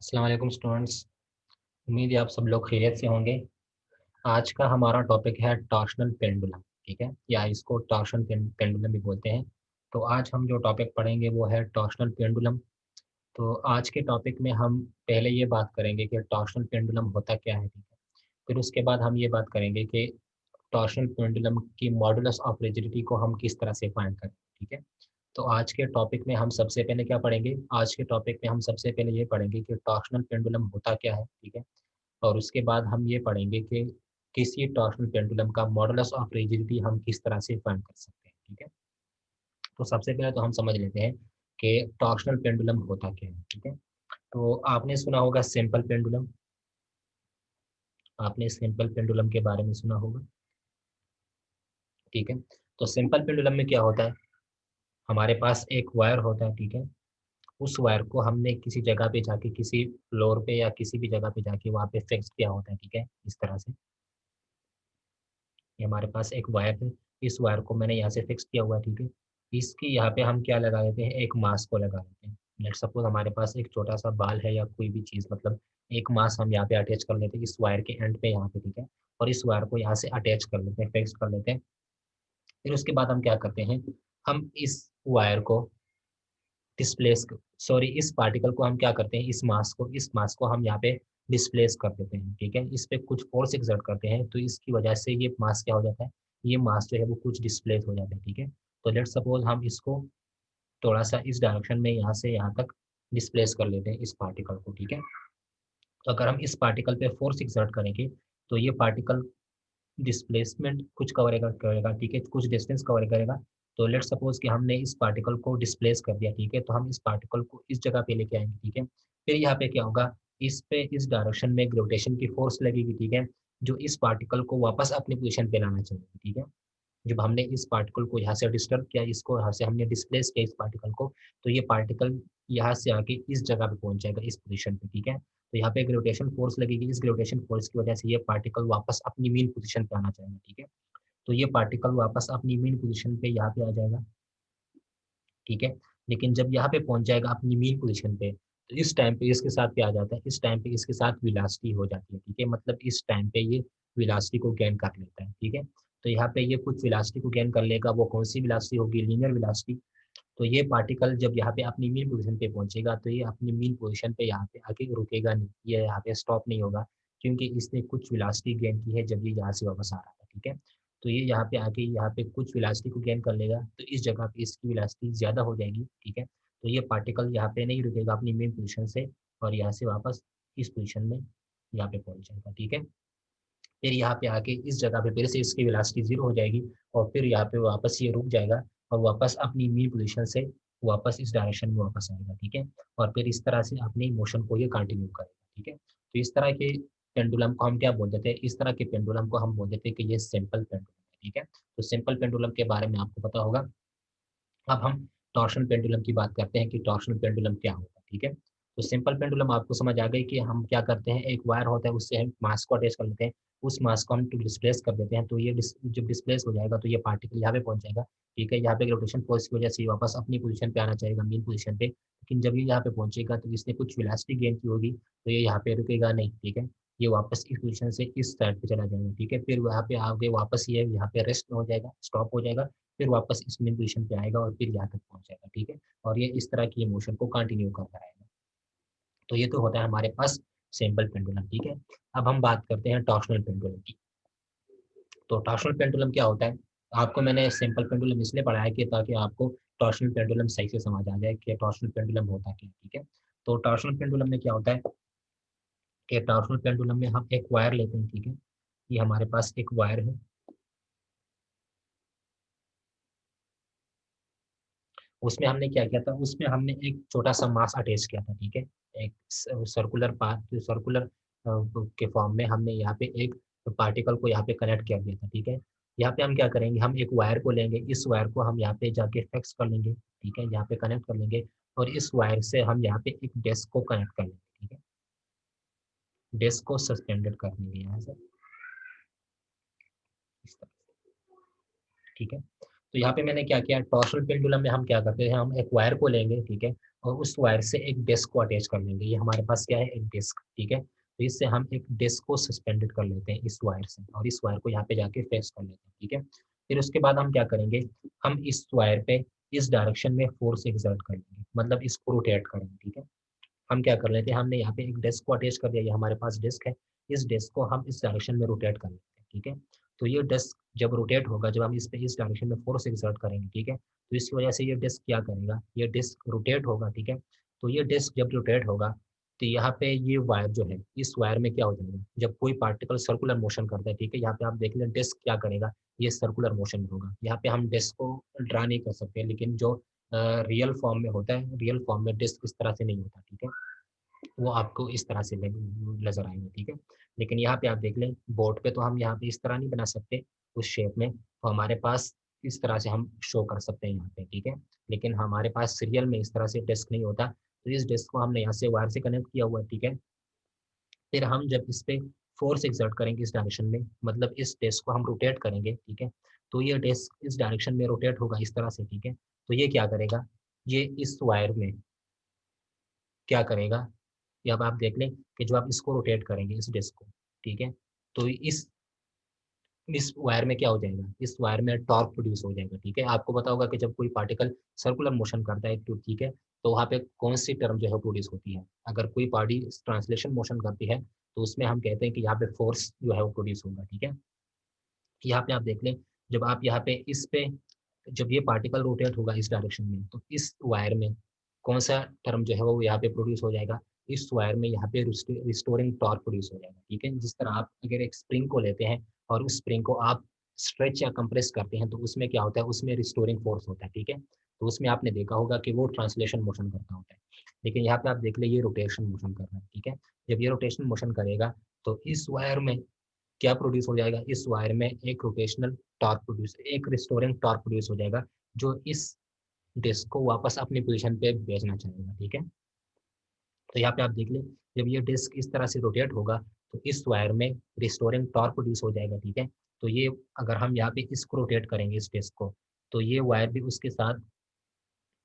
अस्सलाम वालेकुम स्टूडेंट्स। उम्मीद है आप सब लोग खैरियत से होंगे। आज का हमारा टॉपिक है टॉर्शनल पेंडुलम, ठीक है, या इसको टॉर्शन पेंडुलम भी बोलते हैं। तो आज हम जो टॉपिक पढ़ेंगे वो है टॉर्शनल पेंडुलम। तो आज के टॉपिक में हम पहले ये बात करेंगे कि टॉर्शनल पेंडुलम होता क्या है, ठीक है। फिर उसके बाद हम ये बात करेंगे कि टॉर्शनल पेंडुलम की मॉडुलस ऑफ रिजिडिटी को हम किस तरह से फाइंड करें, ठीक है। तो आज के टॉपिक में हम सबसे पहले क्या पढ़ेंगे? आज के टॉपिक में हम सबसे पहले ये पढ़ेंगे कि टॉर्शनल पेंडुलम होता क्या है, ठीक है। और उसके बाद हम ये पढ़ेंगे कि किसी टॉर्शनल पेंडुलम का मॉडुलस ऑफ रिजिडिटी हम किस तरह से फाइंड कर सकते हैं, ठीक है। तो सबसे पहले तो हम समझ लेते हैं कि टॉर्शनल पेंडुलम होता क्या है, ठीक है। तो आपने सुना होगा सिंपल पेंडुलम। आपने सिंपल पेंडुलम के बारे में सुना होगा, ठीक है। तो सिंपल पेंडुलम में क्या होता है? हमारे पास एक वायर होता है, ठीक है। उस वायर को हमने किसी जगह पे जाके, किसी फ्लोर पे या किसी भी जगह पे जाके वहाँ पे फिक्स किया होता है, ठीक है, इस तरह से। ये हमारे पास एक वायर है, इस वायर को मैंने यहाँ से फिक्स किया हुआ है, ठीक है। इसकी यहाँ पे हम क्या लगा देते हैं? एक मास को लगा देते हैं। लेट्स सपोज़ हमारे पास एक छोटा-सा बाल है या कोई भी चीज़, मतलब एक मास हम यहाँ पे अटैच कर लेते हैं इस वायर के एंड पे यहाँ पे, ठीक है। और इस वायर को यहाँ से अटैच कर लेते हैं, फिक्स कर लेते हैं। फिर उसके बाद हम क्या करते हैं? हम इस वायर को डिस्प्लेस सॉरी इस पार्टिकल को हम क्या करते हैं? इस मास को हम यहाँ पे डिस्प्लेस कर देते हैं, ठीक है। इस पे कुछ फ़ोर्स एक्सर्ट करते हैं, तो इसकी वजह से ये मास क्या हो जाता है? ये मास जो है वो कुछ डिस्प्लेस हो जाता है, ठीक है। तो लेट्स सपोज़ हम इसको थोड़ा-सा इस डायरेक्शन में यहाँ से यहाँ तक डिस्प्लेस कर लेते हैं इस पार्टिकल को, ठीक है। तो अगर हम इस पार्टिकल पे फ़ोर्स एक्सर्ट करेंगे, तो ये पार्टिकल डिस्प्लेसमेंट कुछ कवरेगा करेगा, ठीक है, कुछ डिस्टेंस कवर करेगा। तो लेट्स सपोज़ कि हमने इस पार्टिकल को डिस्प्लेस कर दिया, ठीक है, तो हम इस पार्टिकल को इस जगह पे लेके आएँगे, ठीक है। फिर यहाँ पे क्या होगा? इस पे इस डायरेक्शन में ग्रेविटेशन की फ़ोर्स लगेगी, ठीक है, जो इस पार्टिकल को वापस अपनी पोज़ीशन पे लाना चाहिए, ठीक है। जब हमने इस पार्टिकल को यहाँ से डिस्टर्ब किया, इसको यहाँ से हमने डिस्प्लेस किया इस पार्टिकल को, तो ये पार्टिकल यहाँ से आके इस जगह पे पहुँच जाएगा, इस पोज़ीशन पे, ठीक है। तो यहाँ पे ग्रेविटेशन फ़ोर्स लगेगी, इस ग्रेविटेशन फ़ोर्स की वजह से ये पार्टिकल वापस अपनी मेन पोज़ीशन पे आना चाहेगा, ठीक है। तो ये पार्टिकल वापस अपनी मेन पोज़ीशन पे यहाँ पे आ जाएगा, ठीक है। लेकिन जब यहाँ पे पहुँच जाएगा अपनी मेन पोज़ीशन पे, तो इस टाइम पे इसके साथ क्या आ जाता है? इस टाइम पे इसके साथ वेलोसिटी हो जाती है, ठीक है। मतलब इस टाइम पे ये वेलोसिटी को गेन कर लेता है, ठीक है। तो यहाँ पे ये कुछ वेलोसिटी को गेन कर लेगा, वो कौन-सी वेलोसिटी होगी? Linear velocity. तो ये पार्टिकल जब यहाँ पे अपनी मीन पोज़ीशन पे पहुँचेगा, तो ये अपनी मीन पोज़ीशन पे यहाँ पे आके रुकेगा नहीं, ये यहाँ पे स्टॉप नहीं होगा, क्योंकि इसने कुछ वेलोसिटी गेन की है जब ये यहाँ से वापस आ रहा था, ठीक है। तो ये यहाँ पे आके यहाँ पे कुछ वेलोसिटी को गेन कर लेगा, तो इस जगह पे इसकी वेलोसिटी ज़्यादा हो जाएगी, ठीक है। तो ये पार्टिकल यहाँ पे नहीं रुकेगा अपनी मेन पोज़ीशन से, और यहाँ से वापस इस पोज़ीशन में यहाँ पे पहुँच जाएगा, ठीक है। फिर यहाँ पे आके इस जगह पे फिर से इसकी वेलोसिटी 0 हो जाएगी, और फिर यहाँ पे वापस ये रुक जाएगा और वापस अपनी मीन पोज़ीशन से वापस इस डायरेक्शन में वापस आएगा, ठीक है? और फिर इस तरह से अपनी मोशन को ये कंटिन्यू करेगा, ठीक है? तो इस तरह के पेंडुलम को हम क्या बोल देते हैं? इस तरह के पेंडुलम को हम बोल देते हैं कि ये सिंपल पेंडुलम है, ठीक है? तो सिंपल पेंडुलम के बारे में आपको पता होगा। अब हम टॉर्शन पेंडुलम की बात करते हैं कि टॉर्शन पेंडुलम क्या होता है, ठीक है? तो सिंपल पेंडुलम आपको समझ आ गई कि हम क्या करते हैं, एक वायर होता है, उससे हम मास को अटैच कर लेते हैं, उस मास को हम डिस्प्लेस कर देते हैं, तो ये जब डिस्प्लेस हो जाएगा तो ये पार्टिकल यहाँ पे पहुँच जाएगा, ठीक है? यहाँ पे ग्रेविटेशन फोर्स की वजह से ये वापस अपनी पोज़ीशन पे आना चाहेगा, मेन पोज़ीशन पे, लेकिन जब ये यहाँ पे पहुँचेगा तो इसने कुछ वेलोसिटी गेन की होगी, तो ये यहाँ पे रुकेगा नहीं, ठीक है? ये वापस इस पोज़ीशन से इस साइड पे चला जाएगा, ठीक है? फिर वहाँ पे आगे वापस ये यहाँ पे रेस्ट में हो जाएगा, स्टॉप हो जाएगा, फिर वापस इस मेन पोज़ीशन पे आएगा और फिर यहाँ तक पहुँच जाएगा, ठीक है? और ये इस तरह की मोशन को कंटिन्यू करता रहेगा। तो ये तो होता है हमारे पास सिंपल पेंडुलम, ठीक है? अब हम बात करते हैं टॉर्शनल पेंडुलम की। तो टॉर्शनल पेंडुलम क्या होता है? आपको मैंने सिंपल पेंडुलम इसलिए पढ़ाया कि ताकि आपको टॉर्शनल पेंडुलम सही से समझ आ जाए कि टॉर्शनल पेंडुलम होता क्या है, ठीक है? तो टॉर्शनल पेंडुलम में क्या होता है कि टॉर्शनल पेंडुलम में हम एक वायर लेते हैं, ठीक है? ये हमारे पास एक वायर है। उसमें हमने क्या किया था, उसमें हमने एक छोटा-सा मास अटैच किया था, ठीक है? एक सर्कुलर पाथ सर्कुलर के फॉर्म में हमने यहाँ पे एक पार्टिकल को यहाँ पे कनेक्ट कर दिया था, ठीक है? यहाँ पे हम क्या करेंगे, हम एक वायर को लेंगे, इस वायर को हम यहाँ पे जाके फिक्स कर लेंगे, ठीक है? यहाँ पे कनेक्ट कर लेंगे, और इस वायर से हम यहाँ पे एक डिस्क को कनेक्ट कर लेंगे, ठीक है? डिस्क को सस्पेंडेड कर देंगे यहाँ से, इस तरह से, ठीक है? तो यहाँ पे मैंने क्या किया, टॉर्शनल पेंडुलम में हम क्या करते हैं, हम एक वायर को लेंगे, ठीक है? और उस वायर से एक डिस्क को अटैच कर लेंगे। ये हमारे पास क्या है, एक डिस्क, ठीक है। तो इससे हम एक डिस्क को सस्पेंडेड कर लेते हैं इस वायर से, और इस वायर को यहाँ पे जाके फिक्स कर लेते हैं, ठीक है। फिर उसके बाद हम क्या करेंगे, हम इस वायर पे इस डायरेक्शन में फोर्स एक्सर्ट करेंगे, मतलब इसको रोटेट करेंगे, ठीक है। हम क्या कर लेते हैं, हमने यहाँ पे एक डिस्क को अटैच कर दिया, ये हमारे पास डिस्क है। इस डिस्क को हम इस डायरेक्शन में रोटेट कर लेते हैं, ठीक है। तो ये डिस्क जब रोटेट होगा, जब हम इस पे इस डायरेक्शन में फोर्स एक्सर्ट करेंगे, ठीक है, तो इसकी वजह से ये डिस्क क्या करेगा, ये डिस्क रोटेट होगा, ठीक है। तो ये डिस्क जब रोटेट होगा, तो यहाँ पे ये वायर जो है, इस वायर में क्या हो जाएगा, जब कोई पार्टिकल सर्कुलर मोशन करता है, ठीक है, यहाँ पे आप देख लें डिस्क क्या करेगा, ये सर्कुलर मोशन में होगा। यहाँ पे हम डिस्क को ड्रा नहीं कर सकते, लेकिन जो रियल फॉर्म में होता है, रियल फॉर्म में डिस्क इस तरह से नहीं होता, ठीक है। वो आपको इस तरह से नज़र आएँगे, ठीक है। लेकिन यहाँ पे आप देख लें, बोर्ड पे तो हम यहाँ पे इस तरह नहीं बना सकते, उस शेप में, तो हमारे पास इस तरह से हम शो कर सकते हैं यहाँ पे, ठीक है। लेकिन हमारे पास सीरियल में इस तरह से डिस्क नहीं होता, तो इस डिस्क को हमने यहाँ से वायर से कनेक्ट किया हुआ है, ठीक है। फिर हम जब इस पे फ़ोर्स एक्सर्ट करेंगे इस डायरेक्शन में, मतलब इस डिस्क को हम रोटेट करेंगे, ठीक है। तो ये डिस्क इस डायरेक्शन में रोटेट होगा इस तरह से, ठीक है। तो ये क्या करेगा, ये इस वायर में क्या करेगा, ये अब आप देख लें कि जो आप इसको रोटेट करेंगे इस डिस्क को, ठीक है, तो इस वायर में क्या हो जाएगा, इस वायर में टॉर्क प्रोड्यूस हो जाएगा, ठीक है। आपको पता होगा कि जब कोई पार्टिकल सर्कुलर मोशन करता है, तो ठीक है, तो वहाँ पे कौन-सी टर्म जो है प्रोड्यूस होती है। अगर कोई बॉडी ट्रांसलेशन मोशन करती है, तो उसमें हम कहते हैं कि यहाँ पे फ़ोर्स जो है वो प्रोड्यूस होगा, ठीक है। यहाँ पे आप देख लें, जब आप यहाँ पे इस पे जब ये पार्टिकल रोटेट होगा इस डायरेक्शन में, तो इस वायर में कौन-सा टर्म जो है वो यहाँ पे प्रोड्यूस हो जाएगा, इस वायर में यहाँ पे रिस्टोरिंग टॉर्क प्रोड्यूस हो जाएगा, ठीक है। जिस तरह आप अगर एक स्प्रिंग को लेते हैं और उस स्प्रिंग को आप स्ट्रेच या कंप्रेस करते हैं, तो उसमें क्या होता है, उसमें रिस्टोरिंग फोर्स होता है, ठीक है। तो उसमें आपने देखा होगा कि वो ट्रांसलेशन मोशन करता होता है। लेकिन यहाँ पे आप देख लें, ये रोटेशन मोशन कर रहा है, ठीक है। जब ये रोटेशन मोशन करेगा, तो इस वायर में क्या प्रोड्यूस हो जाएगा, इस वायर में एक रोटेशनल टॉर्क प्रोड्यूस, एक रिस्टोरिंग टॉर्क प्रोड्यूस हो जाएगा, जो इस डिस्क को वापस अपनी पोजीशन पे भेजना चाहेगा, ठीक है। तो यहाँ पे आप देख लें, जब ये डिस्क इस तरह से रोटेट होगा, तो इस वायर में रिस्टोरिंग टॉर्क प्रोड्यूस हो जाएगा, ठीक है। तो ये अगर हम यहाँ पे इसको रोटेट करेंगे इस डिस्क को, तो ये वायर भी उसके साथ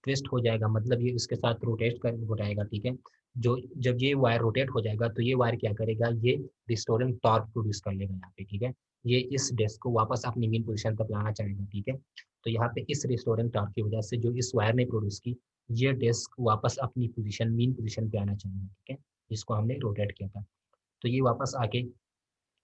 ट्विस्ट हो जाएगा, मतलब ये उसके साथ रोटेट कर हो जाएगा, ठीक है। जो जब ये वायर रोटेट हो जाएगा, तो ये वायर क्या करेगा, ये रिस्टोरिंग टॉर्क प्रोड्यूस कर लेगा यहाँ पे, ठीक है। ये इस डिस्क को वापस अपनी मेन पोजीशन तक लाना चाहेगा, ठीक है। तो यहाँ पे इस रिस्टोरिंग टॉर्क की वजह से जो इस वायर ने प्रोड्यूस की, ये डिस्क वापस अपनी पोजीशन, मेन पोजीशन पे आना चाहेगा, ठीक है, जिसको हमने रोटेट किया था। तो ये वापस आके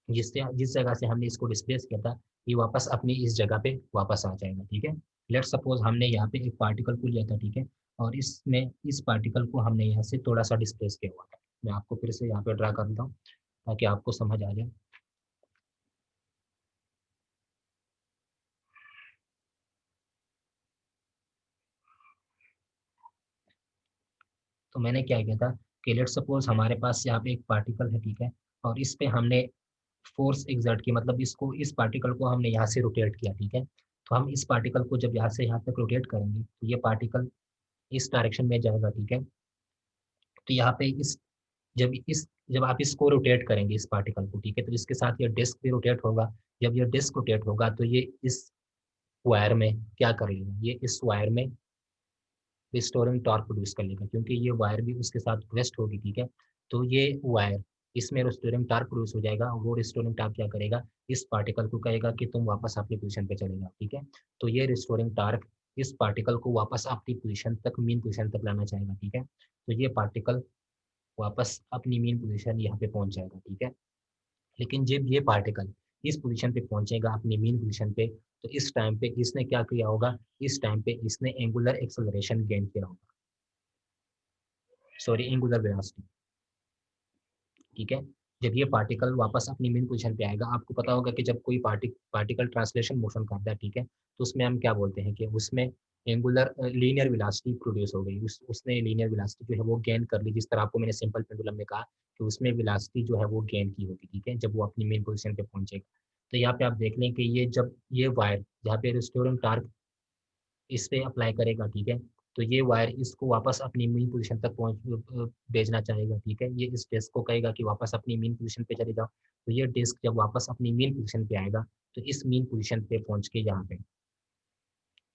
जिस जगह से हमने इसको डिस्प्लेस किया था, ये वापस अपनी इस जगह पे वापस आ जाएगा, ठीक है। लेट्स सपोज हमने यहाँ पे एक पार्टिकल को लिया था, ठीक है, और इसमें इस पार्टिकल को हमने यहाँ से थोड़ा-सा डिस्प्लेस किया हुआ था। मैं आपको फिर से यहाँ पे ड्रा कर देता हूँ, ताकि आपको समझ आ जाए। तो मैंने क्या किया था कि लेट्स सपोज हमारे पास यहाँ पे एक पार्टिकल है, ठीक है, और इस पे हमने फोर्स एक्सर्ट की, मतलब इसको, इस पार्टिकल को हमने यहाँ से रोटेट किया, ठीक है। तो हम इस पार्टिकल को जब यहाँ से यहाँ तक रोटेट करेंगे, तो ये पार्टिकल इस डायरेक्शन में जाएगा, ठीक है। तो यहाँ पे जब आप इसको रोटेट करेंगे इस पार्टिकल को, ठीक है, तो इसके साथ ये डिस्क भी रोटेट होगा। जब ये डिस्क रोटेट होगा, तो ये इस वायर में क्या कर लेगा, ये इस वायर में रिस्टोरिंग टॉर्क प्रोड्यूस कर लेगा, क्योंकि ये वायर भी उसके साथ ट्विस्ट होगी, ठीक है। तो ये वायर, इसमें रिस्टोरिंग टॉर्क प्रोड्यूस हो जाएगा, और वो रिस्टोरिंग टॉर्क क्या करेगा, इस पार्टिकल को कहेगा कि तुम वापस अपनी पोजीशन पे चले जाओ, ठीक है। तो ये रिस्टोरिंग टॉर्क इस पार्टिकल को वापस अपनी पोजीशन तक, मेन पोजीशन तक लाना चाहेगा, ठीक है। तो ये पार्टिकल वापस अपनी मेन पोजीशन यहाँ पे पहुँच जाएगा, ठीक है। लेकिन जब ये पार्टिकल इस पोजीशन पे पहुँचेगा अपनी मेन पोजीशन पे, तो इस टाइम पे इसने क्या किया होगा, इस टाइम पे इसने एंगुलर एक्सेलरेशन गेन किया होगा, सॉरी, एंगुलर वेलोसिटी, ठीक है। जब ये पार्टिकल वापस अपनी मेन पोजीशन पे आएगा, आपको पता होगा कि जब कोई पार्टिकल ट्रांसलेशन मोशन करता है, ठीक है, तो उसमें हम क्या बोलते हैं कि उसमें एंगुलर लीनियर वेलोसिटी प्रोड्यूस हो गई, उसने लीनियर वेलोसिटी जो है वो गेन कर ली, जिस तरह आपको मैंने सिंपल पेंडुलम में कहा कि उसमें वेलोसिटी जो है वो गेन की होगी, ठीक है, जब वो अपनी मेन पोजीशन पे पहुंचेगा। तो यहाँ पे आप देख लें कि ये जब ये वायर जहाँ पे रिस्टोरिंग टार्क इस पे अप्लाई करेगा, ठीक है, तो ये वायर इसको वापस अपनी मेन पोजीशन तक भेजना चाहेगा, ठीक है। ये इस डिस्क को कहेगा कि वापस अपनी मेन पोजीशन पे चले जाओ। तो ये डिस्क जब वापस अपनी मेन पोजीशन पे आएगा, तो इस मेन पोजीशन पे पहुँच के यहाँ पे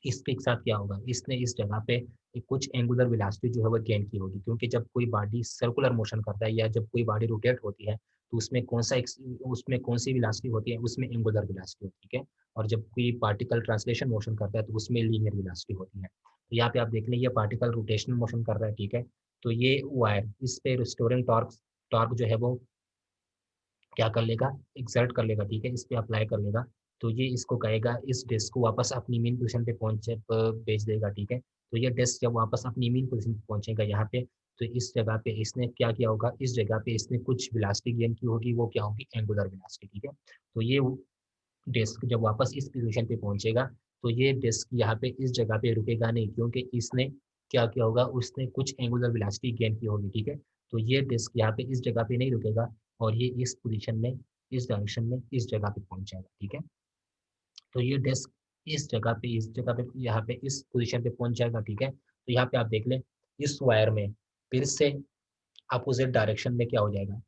इसके साथ क्या होगा, इसने इस जगह पे कुछ एंगुलर वेलोसिटी जो है वो गेन की होगी, क्योंकि जब कोई बॉडी सर्कुलर मोशन करता है या जब कोई बॉडी रोटेट होती है तो उसमें कौन सी वेलोसिटी होती है, उसमें एंगुलर वेलोसिटी होती है, ठीक है। और जब कोई पार्टिकल ट्रांसलेशन मोशन करता है तो उसमें लीनियर वेलोसिटी होती है। तो यहाँ पे आप देख लें ये पार्टिकल रोटेशनल मोशन कर रहा है, ठीक है। तो ये वायर इस पे रिस्टोरिंग टॉर्क टॉर्क जो है वो क्या कर लेगा, एक्सर्ट कर लेगा, ठीक है, इस पे अप्लाई कर लेगा। तो ये इसको कहेगा, इस डिस्क को वापस अपनी मीन पोजीशन पे पहुंचे भेज देगा, ठीक है। तो ये डिस्क जब वापस अपनी मीन पोजीशन पे पहुंचेगा यहाँ पे, तो इस जगह पे इसने क्या किया होगा, इस जगह पे इसने कुछ वेलोसिटी गेन की होगी, वो क्या होगी, एंगुलर वेलोसिटी, ठीक है। तो ये डिस्क जब वापस इस पोजीशन पे पहुंचेगा तो ये डिस्क यहाँ पे इस जगह पे रुकेगा नहीं, क्योंकि इसने क्या किया होगा, उसने कुछ एंगुलर वेलोसिटी गेन की होगी, ठीक है। तो ये डिस्क यहाँ पे इस जगह पे नहीं रुकेगा और ये इस पोजीशन में, इस डायरेक्शन में इस जगह पे पहुंच जाएगा, ठीक है। तो ये डिस्क इस जगह पे यहाँ पे इस पोजीशन पे पहुंच जाएगा, ठीक है। तो यहाँ पे आप देख लें इस वायर में फिर से अपोजिट डायरेक्शन में क्या हो जाएगा,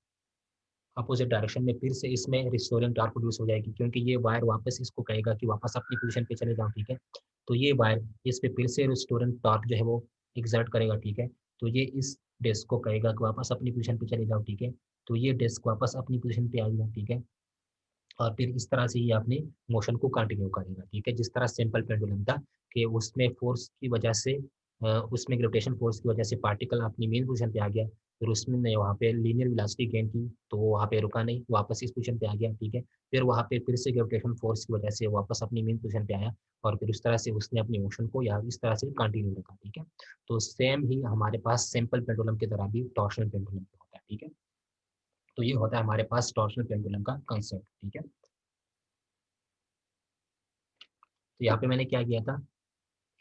अपोजिट डायरेक्शन में फिर से इसमें रिस्टोरिंग टॉर्क प्रोड्यूस हो जाएगी, क्योंकि ये वायर वापस इसको कहेगा कि वापस अपनी पोजीशन पे चले जाओ, ठीक है। तो ये वायर इस पे फिर से रिस्टोरिंग टॉर्क जो है वो एक्सर्ट करेगा, ठीक है। तो ये इस डिस्क को कहेगा कि वापस अपनी पोजीशन पे चले जाओ, ठीक है। तो ये डिस्क वापस अपनी पोजीशन पे आ गया, ठीक है। और फिर इस तरह से ये अपने मोशन को कंटिन्यू करेगा, ठीक है। जिस तरह सिंपल पेंडुलम था कि उसमें फोर्स की वजह से उसमें ग्रेविटेशन फोर्स की वजह से पार्टिकल अपनी मेन पोजीशन पे आ गया, फिर उसने वहाँ पे लीनियर वेलोसिटी गेन की तो वो वहाँ पे रुका नहीं, वापस इस पोजीशन पे आ गया, ठीक है। फिर वहाँ पे फिर से ग्रेविटेशन फोर्स की वजह से वापस अपनी मेन पोजीशन पे आया और फिर उस तरह से उसने अपनी मोशन को यहाँ इस तरह से कंटिन्यू रखा, ठीक है। तो सेम ही हमारे पास सिंपल पेंडुलम की तरह भी टॉर्शनल पेंडुलम होता है, ठीक है। तो ये होता है हमारे पास टॉर्शनल पेंडुलम का कंसेप्ट, ठीक है। तो यहाँ पे मैंने क्या किया था,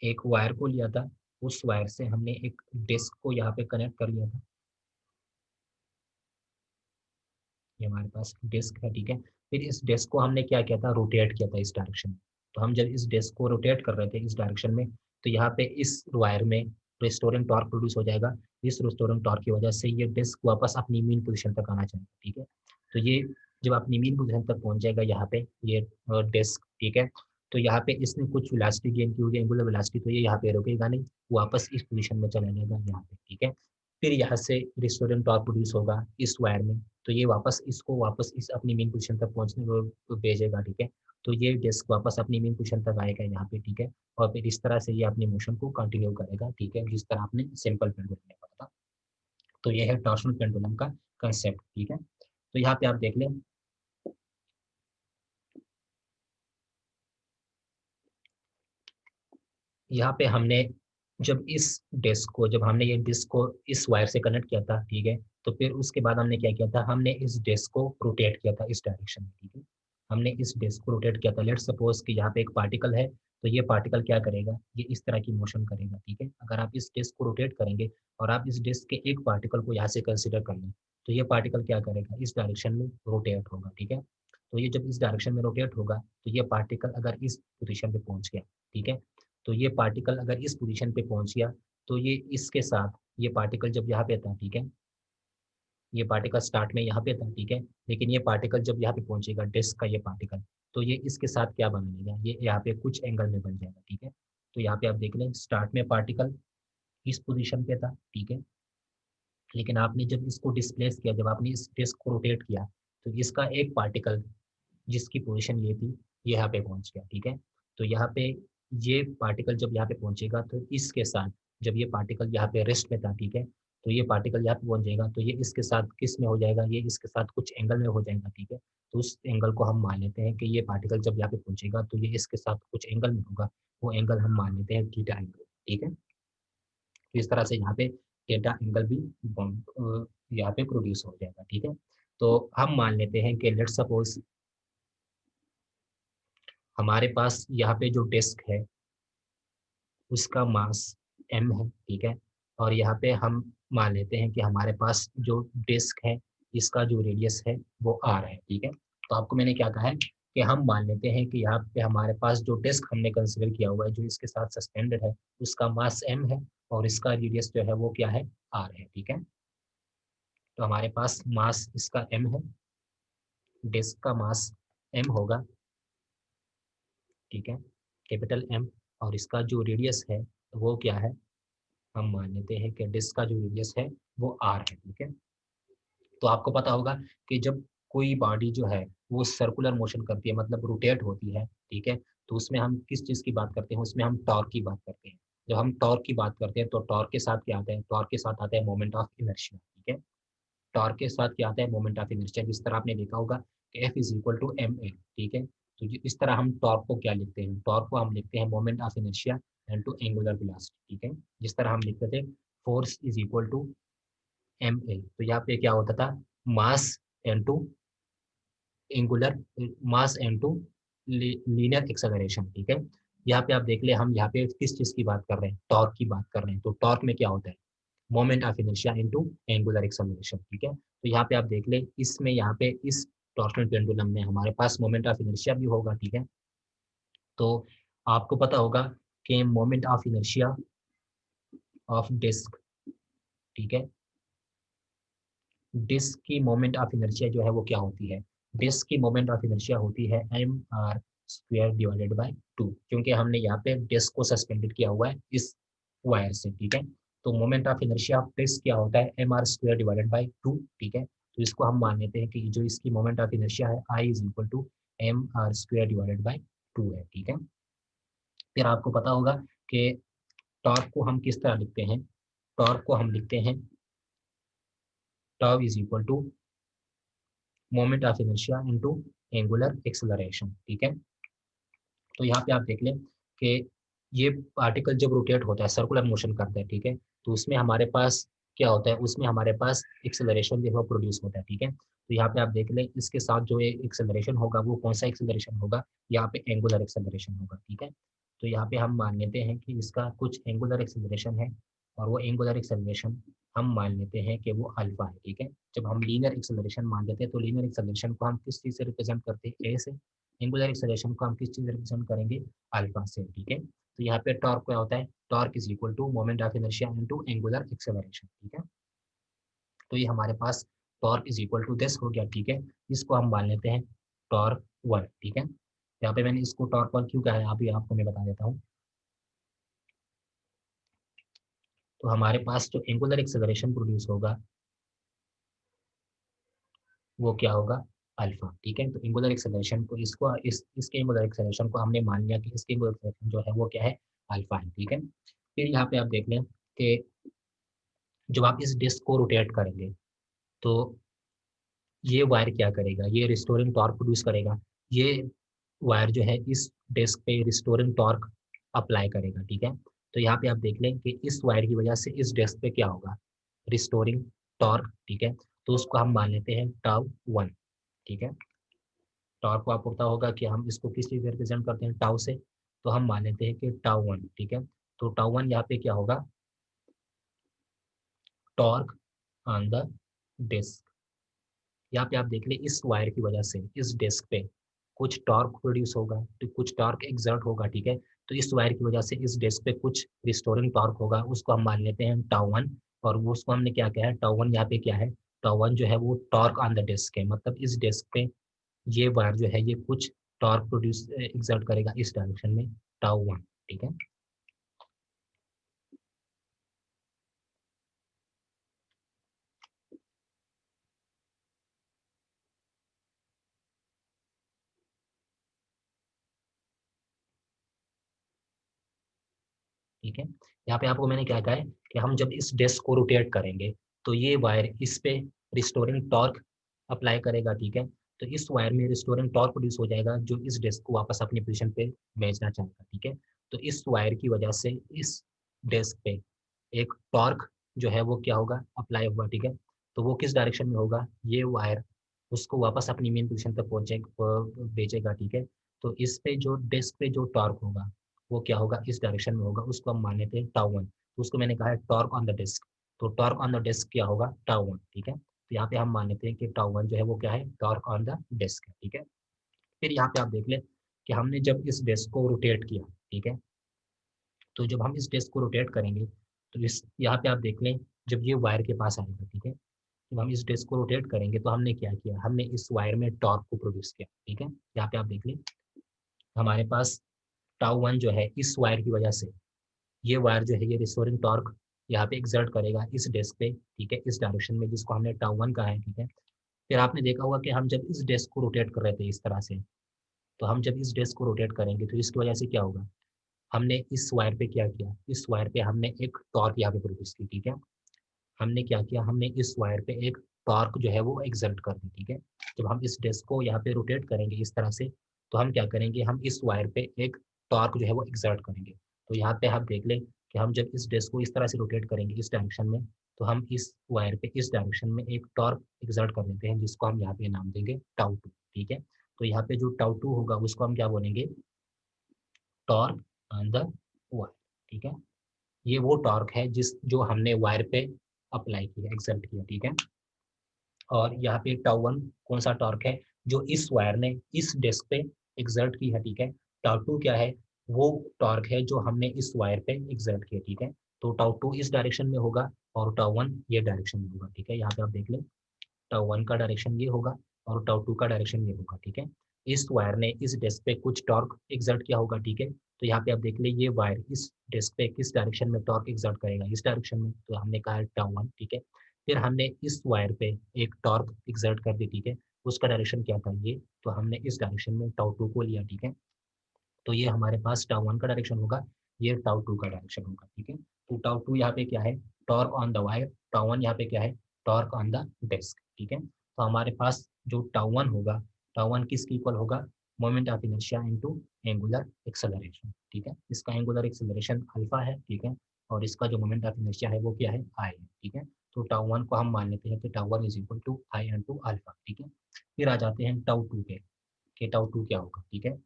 एक वायर को लिया था, उस वायर से हमने एक डिस्क को यहाँ पे कनेक्ट कर लिया था, ये हमारे पास डिस्क है, ठीक है। फिर इस डिस्क को हमने क्या किया था, रोटेट किया था इस डायरेक्शन में। तो हम जब इस डिस्क को रोटेट कर रहे थे इस डायरेक्शन में, तो यहाँ पे इस वायर में रिस्टोरिंग टॉर्क प्रोड्यूस हो जाएगा। इस रिस्टोरिंग टॉर्क की वजह से ये डिस्क वापस अपनी मीन पोजीशन तक आना चाहिए, ठीक है। तो ये जब अपनी मीन पोजीशन तक पहुंच जाएगा यहाँ पे ये डिस्क, ठीक है। तो यहाँ पे इसने कुछ वेलोसिटी गेन की होगी, एंगुलर वेलोसिटी, तो ये यहाँ पे रुकेगा नहीं, वापस इस पोजीशन में चला जाएगा यहाँ पे, ठीक है। फिर यहाँ से रिस्टोरिंग टॉर्क प्रोड्यूस होगा इस वायर में, तो ये वापस इसको वापस इस अपनी मेन पोजीशन तक पहुंचने को भेजेगा, ठीक है। तो ये डिस्क वापस अपनी मेन पोजीशन तक आएगा यहाँ पे, ठीक है। और फिर इस तरह से ये अपनी मोशन को कंटिन्यू करेगा, ठीक है, जिस तरह आपने सिंपल पेंडुलम में पढ़ा था। तो ये है टॉर्शनल पेंडुलम का कंसेप्ट, ठीक है। तो यहाँ पे आप देख लें, यहाँ पे हमने जब हमने ये डिस्क को इस वायर से कनेक्ट किया था, ठीक है। तो फिर उसके बाद हमने क्या किया था, हमने इस डिस्क को रोटेट किया था इस डायरेक्शन में, ठीक है। हमने इस डिस्क को रोटेट किया था, लेट्स सपोज कि यहाँ पे एक पार्टिकल है, तो ये पार्टिकल क्या करेगा, ये इस तरह की मोशन करेगा, ठीक है। अगर आप इस डिस्क को रोटेट करेंगे और आप इस डिस्क के एक पार्टिकल को यहाँ से कंसिडर कर लें, तो ये पार्टिकल क्या करेगा, इस डायरेक्शन में रोटेट होगा, ठीक है। तो ये जब इस डायरेक्शन में रोटेट होगा तो ये पार्टिकल अगर इस पोजिशन पे पहुंच गया, ठीक है। तो ये पार्टिकल अगर इस पोजीशन पे पहुंच गया तो ये इसके साथ, ये पार्टिकल जब यहाँ पे था, ठीक है, ये पार्टिकल स्टार्ट में यहाँ पे था, ठीक है। लेकिन ये पार्टिकल जब यहाँ पे पहुंचेगा डिस्क का ये पार्टिकल, तो ये इसके साथ क्या बनेगा, ये यहाँ पे कुछ एंगल में बन जाएगा, ठीक है। तो यहाँ पे आप देख लें स्टार्ट में पार्टिकल इस पोजीशन पे था, ठीक है। लेकिन आपने जब इसको डिस्प्लेस किया, जब आपने इस डिस्क को रोटेट किया, तो इसका एक पार्टिकल जिसकी पोजीशन ये थी, ये यहाँ पे पहुंच गया, ठीक है। तो यहाँ पे ये पार्टिकल जब यहाँ पे पहुंचेगा तो इसके साथ, जब ये पार्टिकल यहाँ पे रेस्ट में था, ठीक है, तो ये पार्टिकल यहाँ पे पहुंच जाएगा, तो ये इसके साथ किस में हो जाएगा, ये इसके साथ कुछ एंगल में हो जाएगा, ठीक है। तो उस एंगल को हम मान लेते हैं कि ये पार्टिकल जब यहाँ पे पहुंचेगा तो ये इसके साथ कुछ एंगल में होगा, वो एंगल हम मान लेते हैं थीटा एंगल, ठीक है। तो इस तरह से यहाँ पे थीटा एंगल भी यहाँ पे प्रोड्यूस हो जाएगा, ठीक है। तो हम मान लेते हैं कि लेट्स सपोज हमारे पास यहाँ पे जो डिस्क है उसका मास m है, ठीक है। और यहाँ पे हम मान लेते हैं कि हमारे पास जो डिस्क है इसका जो रेडियस है वो r है, ठीक है। तो आपको मैंने क्या कहा है कि हम मान लेते हैं कि यहाँ पे हमारे पास जो डिस्क हमने कंसिडर किया हुआ है, जो इसके साथ सस्पेंडेड है, उसका मास m है और इसका रेडियस जो है वो क्या है, r है, ठीक है। तो हमारे पास मास इसका m है, डिस्क का मास m होगा, ठीक है, कैपिटल M। और इसका जो रेडियस है वो क्या है, हम मान लेते हैं कि डिस्क का जो रेडियस है वो r है, ठीक है। तो आपको पता होगा कि जब कोई बॉडी जो है वो सर्कुलर मोशन करती है, मतलब रोटेट होती है, ठीक है, तो उसमें हम किस चीज़ की बात करते हैं, उसमें हम टॉर्क की बात करते हैं। जब हम टॉर्क की बात करते हैं तो टॉर्क के साथ क्या आता है, टॉर्क के साथ आता है मोमेंट ऑफ इनर्शिया, ठीक है। टॉर्क के साथ क्या आता है, मोमेंट ऑफ इनर्शिया। जिस तरह आपने देखा होगा कि F is equal to M A, ठीक है। तो इस तरह हम टॉर्क को क्या लिखते हैं, टॉर्क को हम लिखते हैं moment of inertia and to angular velocity, ठीक है। जिस तरह हम लिखते थे force is equal to M A, तो यहाँ पे क्या होता था, mass and to angular, mass and to linear acceleration, ठीक है। यहाँ पे आप देख ले, हम यहाँ पे किस चीज़ की बात कर रहे हैं, टॉर्क की बात कर रहे हैं। तो टॉर्क में क्या होता है, moment of inertia into angular acceleration, ठीक है। तो यहाँ पे आप देख ले, इसमें यहाँ पे इस टॉर्शनल पेंडुलम में हमारे पास मोमेंट ऑफ इनर्शिया भी होगा, ठीक है। तो आपको पता होगा कि moment of inertia of disc, ठीक है, डिस्क की मोमेंट ऑफ इनर्शिया जो है वो क्या होती है, डिस्क की मोमेंट ऑफ इनर्शिया होती है M R square divided by 2, क्योंकि हमने यहाँ पे डिस्क को सस्पेंडेड किया हुआ है इस वायर से, ठीक है। तो moment of inertia of disc क्या होता है, M R square divided by 2, ठीक है। तो इसको हम मान लेते हैं कि जो इसकी मोमेंट ऑफ इनर्शिया है I is equal to M R square divided by 2 है, ठीक है। फिर आपको पता होगा कि टॉर्क को हम किस तरह लिखते हैं, टॉर्क को हम लिखते हैं tau is equal to moment of inertia into angular acceleration, ठीक है। तो यहाँ पे आप देख लें कि ये पार्टिकल जब रोटेट होता है, सर्कुलर मोशन करता है, ठीक है, तो उसमें हमारे पास क्या होता है, उसमें हमारे पास एक्सेलरेशन जो है प्रोड्यूस होता है, ठीक है। तो यहाँ पे आप देख लें, इसके साथ जो एक्सेलरेशन होगा वो कौन सा एक्सेलरेशन होगा, यहाँ पे एंगुलर एक्सेलरेशन होगा, ठीक है। तो यहाँ पे हम मान लेते हैं कि इसका कुछ एंगुलर एक्सेलरेशन है, और वो एंगुलर एक्सेलरेशन हम मान लेते हैं कि वो अल्फा है, ठीक है। जब हम लीनियर एक्सेलरेशन मान लेते हैं तो लीनियर एक्सेलरेशन को हम किस चीज़ से रिप्रेजेंट करते हैं, ए से, एंगुलर एक्सेलरेशन को हम किस चीज़ से रिप्रेजेंट करेंगे, अल्फा से, ठीक है। तो यहाँ पे टॉर्क क्या होता है, torque is equal to moment of inertia into angular acceleration, ठीक है। तो ये हमारे पास torque is equal to this हो गया, ठीक है। इसको हम मान लेते हैं टॉर्क 1, ठीक है। यहाँ पे मैंने इसको टॉर्क 1 क्यों कहा है अभी आपको मैं बता देता हूँ। तो हमारे पास जो एंगुलर एक्सेलरेशन प्रोड्यूस होगा वो क्या होगा, अल्फा, ठीक है। तो एंगुलर एक्सेलरेशन को इसको इसके एंगुलर एक्सेलरेशन को हमने मान लिया कि इसके एंगुलर एक्सेलरेशन जो है वो क्या है, अल्फा है, ठीक है। फिर यहाँ पे आप देख लें कि जब आप इस डिस्क को रोटेट करेंगे तो ये वायर क्या करेगा, ये रिस्टोरिंग टॉर्क प्रोड्यूस करेगा। ये वायर जो है इस डिस्क पे रिस्टोरिंग टॉर्क अप्लाई करेगा, ठीक है। तो यहाँ पे आप देख लें कि इस वायर की वजह से इस डिस्क पे क्या होगा, रिस्टोरिंग टॉर्क, ठीक है। तो उसको हम मान लेते हैं टाउ 1, ठीक है। टॉर्क को आपको पता होगा कि हम इसको किस चीज़ से रिप्रेजेंट करते हैं, टाउ से। तो हम मान लेते हैं कि टाउ 1, ठीक है। तो टाउ 1 यहाँ पे क्या होगा, टॉर्क ऑन द डिस्क। यहाँ पे आप देख ले, इस वायर की वजह से इस डिस्क पे कुछ टॉर्क प्रोड्यूस होगा, तो कुछ टॉर्क एक्सर्ट होगा, ठीक है। तो इस वायर की वजह से इस डिस्क पे कुछ रिस्टोरिंग टॉर्क होगा, उसको हम मान लेते हैं टाउ 1। और वो उसको हमने क्या किया है, टाउ 1 यहाँ पे क्या है, टाउ 1 जो है वो टॉर्क ऑन द डिस्क है, मतलब इस डिस्क पे ये वायर जो है ये कुछ टॉर्क प्रोड्यूस एक्सर्ट करेगा इस डायरेक्शन में, टाउ 1, ठीक है। ठीक है, यहाँ पे आपको मैंने क्या कहा है कि हम जब इस डिस्क को रोटेट करेंगे तो ये वायर इस पे रिस्टोरिंग टॉर्क अप्लाई करेगा, ठीक है। तो इस वायर में रिस्टोरिंग टॉर्क प्रोड्यूस हो जाएगा जो इस डिस्क को वापस अपनी पोजीशन पे भेजना चाहेगा, ठीक है। तो इस वायर की वजह से इस डिस्क पे एक टॉर्क जो है वो क्या होगा, अप्लाई होगा, ठीक है। तो वो किस डायरेक्शन में होगा, ये वायर उसको वापस अपनी मेन पोजीशन तक पहुंचे भेजेगा, ठीक है। तो इस पे जो डिस्क पे जो टॉर्क होगा वो क्या होगा, इस डायरेक्शन में होगा, उसको हम मान लेते हैं टाउ 1। तो उसको मैंने कहा है टॉर्क ऑन द डिस्क। तो टॉर्क ऑन द डिस्क क्या होगा, टाउ 1, ठीक है। तो यहाँ पे हम मान लेते हैं कि टाउ 1 जो है वो क्या है, टॉर्क ऑन द डिस्क है, ठीक है। फिर यहाँ पे आप देख लें कि हमने जब इस डिस्क को रोटेट किया, ठीक है, तो जब हम इस डिस्क को रोटेट करेंगे तो इस यहाँ पे आप देख लें, जब ये वायर के पास आएगा, ठीक है, जब हम इस डिस्क को रोटेट करेंगे तो हमने क्या किया, हमने इस वायर में टॉर्क को प्रोड्यूस किया, ठीक है। यहाँ पे आप देख लें हमारे पास टाउ वन जो है इस वायर की वजह से, ये वायर जो है ये रिस्टोरिंग टॉर्क यहाँ पे एक्सर्ट करेगा इस डिस्क पे, ठीक है, इस डायरेक्शन में जिसको हमने टाउ वन कहा है, ठीक है। फिर आपने देखा होगा कि हम जब इस डिस्क को रोटेट कर रहे थे इस तरह से, तो हम जब इस डिस्क को रोटेट करेंगे तो इसकी वजह से क्या होगा, हमने इस वायर पे क्या किया, इस वायर पे हमने एक टॉर्क यहाँ पे प्रोड्यूस की, ठीक है। हमने क्या किया, हमने इस वायर पे एक टॉर्क जो है वो एक्सर्ट कर दी, ठीक है। जब हम इस डिस्क को यहाँ पे रोटेट करेंगे इस तरह से, तो हम क्या करेंगे, हम इस वायर पे एक टॉर्क जो है वो एक्सर्ट करेंगे। तो यहाँ पे आप देख लें कि हम जब इस डिस्क को इस तरह से रोटेट करेंगे इस डायरेक्शन में, तो हम इस वायर पे इस डायरेक्शन में एक टॉर्क एक्सर्ट कर देते हैं, जिसको हम यहाँ पे नाम देंगे टाउ टू, ठीक है। तो यहाँ पे जो टाउ टू होगा उसको हम क्या बोलेंगे, टॉर्क ऑन द वायर, ठीक है। ये वो टॉर्क है जो हमने वायर पे अप्लाई किया, एक्सर्ट किया, ठीक है। और यहाँ पे टाउ वन कौन सा टॉर्क है, जो इस वायर ने इस डिस्क पे एक्सर्ट की है, ठीक है। टाउ टू क्या है, वो टॉर्क है जो हमने इस वायर पे एक्सर्ट किया, ठीक है। तो टाउ टू इस डायरेक्शन में होगा और टाउ वन ये डायरेक्शन में होगा, ठीक है। यहाँ पे आप देख लें, टाउ वन का डायरेक्शन ये होगा और टाउ टू का डायरेक्शन ये होगा, ठीक है। इस वायर ने इस डिस्क पे कुछ टॉर्क एक्सर्ट किया होगा, ठीक है। तो यहाँ पे आप देख ले, ये वायर इस डिस्क पे किस डायरेक्शन में टॉर्क एक्सर्ट करेगा, इस डायरेक्शन में, तो हमने कहा टाउ वन, ठीक है। फिर हमने इस वायर पे एक टॉर्क एक्सर्ट कर दी, ठीक है। उसका डायरेक्शन क्या था ये, तो हमने इस डायरेक्शन में टाउ टू को लिया, ठीक है। तो ये हमारे पास टाउ वन का डायरेक्शन होगा, ये टाउ टू का डायरेक्शन होगा, ठीक है। तो टाउ टू यहाँ पे क्या है, torque on the wire, tau one यहाँ पे क्या है, टॉर्क ऑन द डिस्क, ठीक है। तो हमारे पास जो टाउ वन होगा, टाउ वन किसके इक्वल होगा, moment of inertia into angular acceleration, ठीक है। इसका एंगुलर एक्सेलरेशन अल्फा है, ठीक है, और इसका जो मोमेंट ऑफ इनर्शिया है वो क्या है, आई है, ठीक है। तो टाउ वन को हम मान लेते हैं कि tau one is equal to I into alpha, ठीक है। फिर आ जाते हैं टाउ टू पे, कि टाउ टू क्या होगा, ठीक है।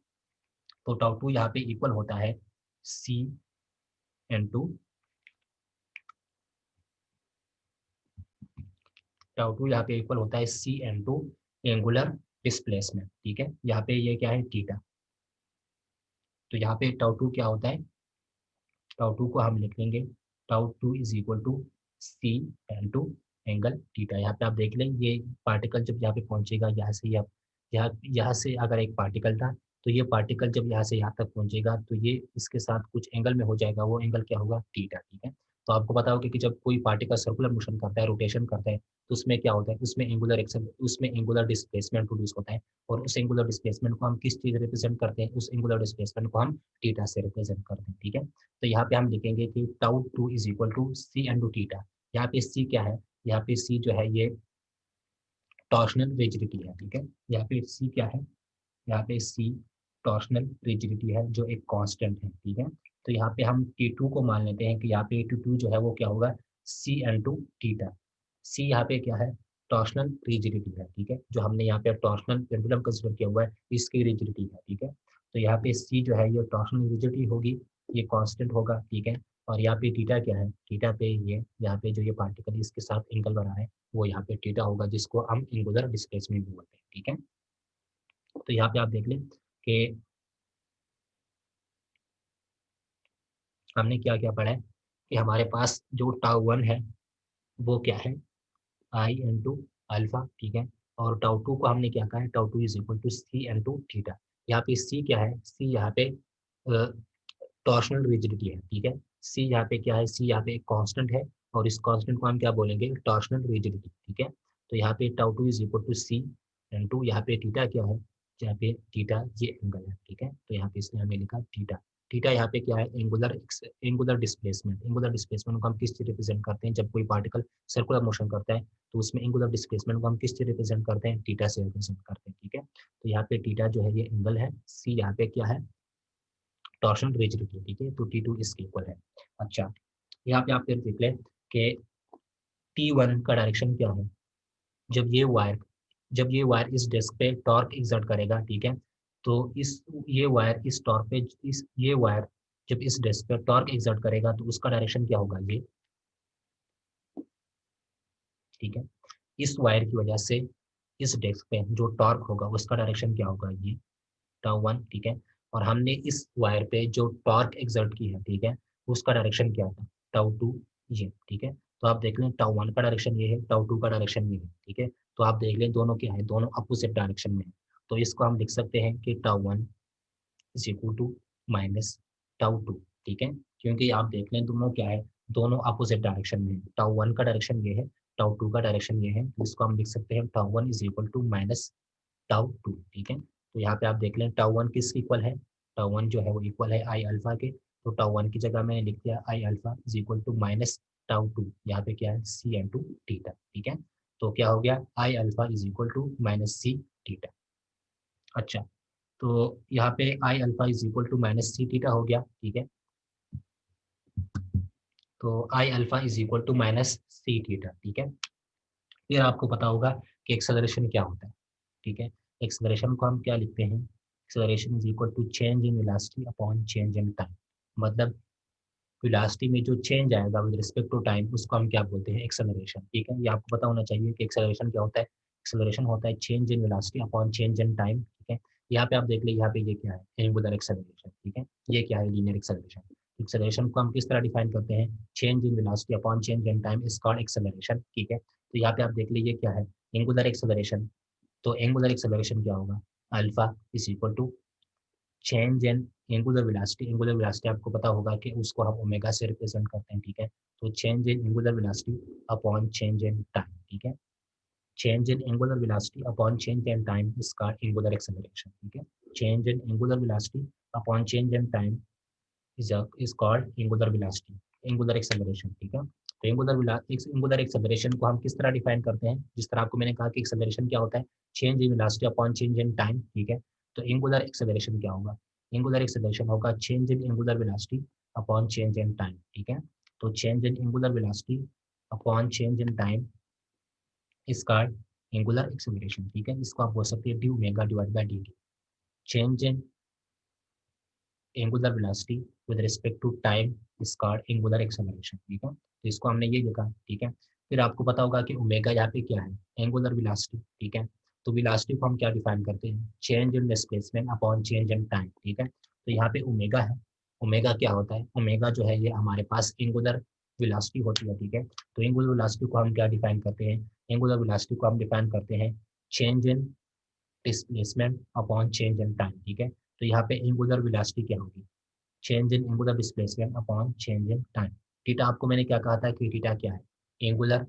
तो टाउ टू यहाँ पे इक्वल होता है C into, tau two यहाँ पे इक्वल होता है C into angular displacement, ठीक है। यहाँ पे ये क्या है, थीटा। तो यहाँ पे टाउ टू क्या होता है, टाउ टू को हम लिख लेंगे, tau two is equal to C into angle theta. यहाँ पे आप देख लें, ये पार्टिकल जब यहाँ पे पहुँचेगा, यहाँ से अगर एक पार्टिकल था, तो ये पार्टिकल जब यहाँ से यहाँ तक पहुँचेगा तो ये इसके साथ कुछ एंगल में हो जाएगा, वो एंगल क्या होगा, थीटा, ठीक है। तो आपको पता होगा कि जब कोई पार्टिकल सर्कुलर मोशन करता है, रोटेशन करता है, तो उसमें क्या होता है, उसमें एंगुलर डिस्प्लेसमेंट प्रोड्यूस होता है। और उस एंगुलर डिस्प्लेसमेंट को हम किस चीज़ रिप्रेजेंट करते हैं, उस एंगुलर डिस्प्लेसमेंट को हम थीटा से रिप्रेजेंट करते हैं, ठीक है। तो यहाँ पे हम लिखेंगे कि tau two is equal to C into theta. यहाँ पे सी क्या है, यहाँ पे सी जो है ये टॉर्शनल रिजिडिटी है, ठीक है। यहाँ पे सी क्या है, यहाँ पे सी टॉर्शनल रिजिडिटी है जो एक कांस्टेंट है, ठीक है। तो यहाँ पे हम टी टू को मान लेते हैं कि यहाँ पे टी टू जो है वो क्या होगा, सी एन टू थीटा। सी यहाँ पे क्या है, टॉर्शनल रिजिडिटी है, ठीक है। जो हमने यहाँ पे टॉर्शनल पेंडुलम कंसिडर किया हुआ है, इसकी रिजिडिटी है, ठीक है। तो यहाँ पे सी जो है ये टॉर्शनल रिजिडिटी होगी, ये कांस्टेंट होगा, ठीक है। और यहाँ पे थीटा क्या है, थीटा पे ये यहाँ पे जो ये पार्टिकल इसके साथ एंगल बना है, वो यहाँ पे थीटा होगा, जिसको हम एंगुलर डिस्प्लेसमेंट बोलते हैं, ठीक है। तो यहाँ पे आप देख लें कि हमने क्या क्या पढ़ा है, कि हमारे पास जो टाउ वन है वो क्या है, आई एन टू अल्फा, ठीक है। और टाउ टू को हमने क्या कहा है, tau two is equal to C into theta. यहाँ पे सी क्या है, सी यहाँ पे टॉर्शनल रिजिडिटी है, ठीक है। सी यहाँ पे क्या है, सी यहाँ पे एक कांस्टेंट है, और इस कांस्टेंट को हम क्या बोलेंगे, टॉर्शनल रिजिडिटी, ठीक है। तो यहाँ पे tau two is equal to C into, यहाँ पे थीटा क्या है, यहाँ पे थीटा ये एंगल है, ठीक है। तो यहाँ पे इसने हमें लिखा थीटा। थीटा यहाँ पे क्या है, एंगुलर डिस्प्लेसमेंट। एंगुलर डिस्प्लेसमेंट को हम किस चीज रिप्रेजेंट करते हैं, जब कोई पार्टिकल सर्कुलर मोशन करता है, तो उसमें एंगुलर डिस्प्लेसमेंट को हम किस चीज रिप्रेजेंट करते हैं, थीटा से रिप्रेजेंट करते हैं, ठीक है। तो यहाँ पे थीटा जो है ये एंगल है, सी यहाँ पे क्या है, टॉर्शन रिजिडिटी, ठीक है। तो टी टू इसके इक्वल है। अच्छा, यहाँ पे आप फिर देख लें कि टी वन का डायरेक्शन क्या है, जब ये वायर इस डिस्क पे टॉर्क एक्सर्ट करेगा, ठीक है। तो इस ये वायर इस टॉर्क पे इस ये वायर जब इस डिस्क पे टॉर्क एक्सर्ट करेगा तो उसका डायरेक्शन क्या होगा, ये, ठीक है। इस वायर की वजह से इस डिस्क पे जो टॉर्क होगा उसका डायरेक्शन क्या होगा, ये टाउ वन, ठीक है। और हमने इस वायर पे जो टॉर्क एक्सर्ट की है, ठीक है, उसका डायरेक्शन क्या था, टाउ टू, ये, ठीक है। तो आप देख लें, टाउ वन का डायरेक्शन ये है, टाउ टू का डायरेक्शन ये है, ठीक है। तो आप देख लें दोनों क्या है, दोनों अपोजिट डायरेक्शन में है। तो इसको हम लिख सकते हैं कि tau one is equal to minus tau two, ठीक है। क्योंकि आप देख लें दोनों क्या है, दोनों अपोजिट डायरेक्शन में है। टाउ वन का डायरेक्शन ये है, टाउ टू का डायरेक्शन ये है, तो इसको हम लिख सकते हैं tau one is equal to minus tau two, ठीक है। तो यहाँ पे आप देख लें टाउ वन किस इक्वल है, टाउ वन जो है वो इक्वल है आई अल्फा के। तो टाउ वन की जगह मैंने लिख दिया I alpha is equal to minus tau two, यहाँ पे क्या है सी एन टू थीटा, ठीक है। तो क्या हो गया I alpha is equal to minus C theta. अच्छा, तो यहाँ पे I alpha is equal to minus C theta हो गया, ठीक है। तो I alpha is equal to minus C theta, ठीक है। फिर आपको पता होगा कि एक्सेलरेशन क्या होता है, ठीक है। एक्सेलरेशन को हम क्या लिखते हैं, acceleration is equal to change in velocity upon change in time. मतलब वेलोसिटी में जो चेंज आएगा विद रिस्पेक्ट टू टाइम उसको हम क्या बोलते हैं एक्सेलरेशन, ठीक है। ये आपको पता होना चाहिए कि एक्सेलरेशन क्या होता है। एक्सेलरेशन होता है change in velocity upon change in time, ठीक है। यहाँ पे आप देख लीजिए, यहाँ पे ये क्या है एंगुलर एक्सेलरेशन, ठीक है। ये क्या है लीनियर एक्सेलरेशन। एक्सेलरेशन को हम किस तरह डिफाइन करते हैं, change in velocity upon change in time is called acceleration, ठीक है। तो यहाँ पे आप देख लीजिए क्या है एंगुलर एक्सेलरेशन। तो एंगुलर एक्सेलरेशन क्या होगा, alpha is equal to change in angular velocity. Angular velocity आपको पता होगा कि उसको हम ओमेगा से रिप्रेजेंट करते हैं, ठीक है। तो change in angular velocity upon change in time, ठीक है। Change in angular velocity upon change in time is called angular acceleration, ठीक है। Change in angular velocity upon change in time is called angular velocity, angular acceleration, ठीक है। तो angular acceleration को हम किस तरह डिफाइन करते हैं, जिस तरह आपको मैंने कहा कि एक्सेलरेशन क्या होता है, change in velocity upon change in time, ठीक है। तो एंगुलर एक्सेलरेशन क्या होगा, एंगुलर एक्सेलरेशन होगा change in angular velocity upon change in time, ठीक है। तो change in angular velocity upon change in time is called angular acceleration, ठीक है। इसको आप बोल सकते हैं D omega divide by D T. Change in angular velocity with respect to time is called angular acceleration, ठीक है। तो इसको हमने ये लिखा, ठीक है। फिर आपको पता होगा कि ओमेगा यहाँ पे क्या है एंगुलर वेलोसिटी, ठीक है। तो वेलोसिटी को हम क्या डिफाइन करते हैं, change in displacement upon change in time, ठीक है। तो यहाँ पे ओमेगा है, ओमेगा क्या होता है, ओमेगा जो है ये हमारे पास एंगुलर वेलोसिटी होती है, ठीक है। तो एंगुलर वेलोसिटी को हम क्या डिफाइन करते हैं, एंगुलर वेलोसिटी को हम डिफाइन करते हैं change in displacement upon change in time, ठीक है। तो यहाँ पे एंगुलर वेलोसिटी क्या होगी, change in angular displacement upon change in time. Theta आपको मैंने क्या कहा था कि थीटा क्या है, एंगुलर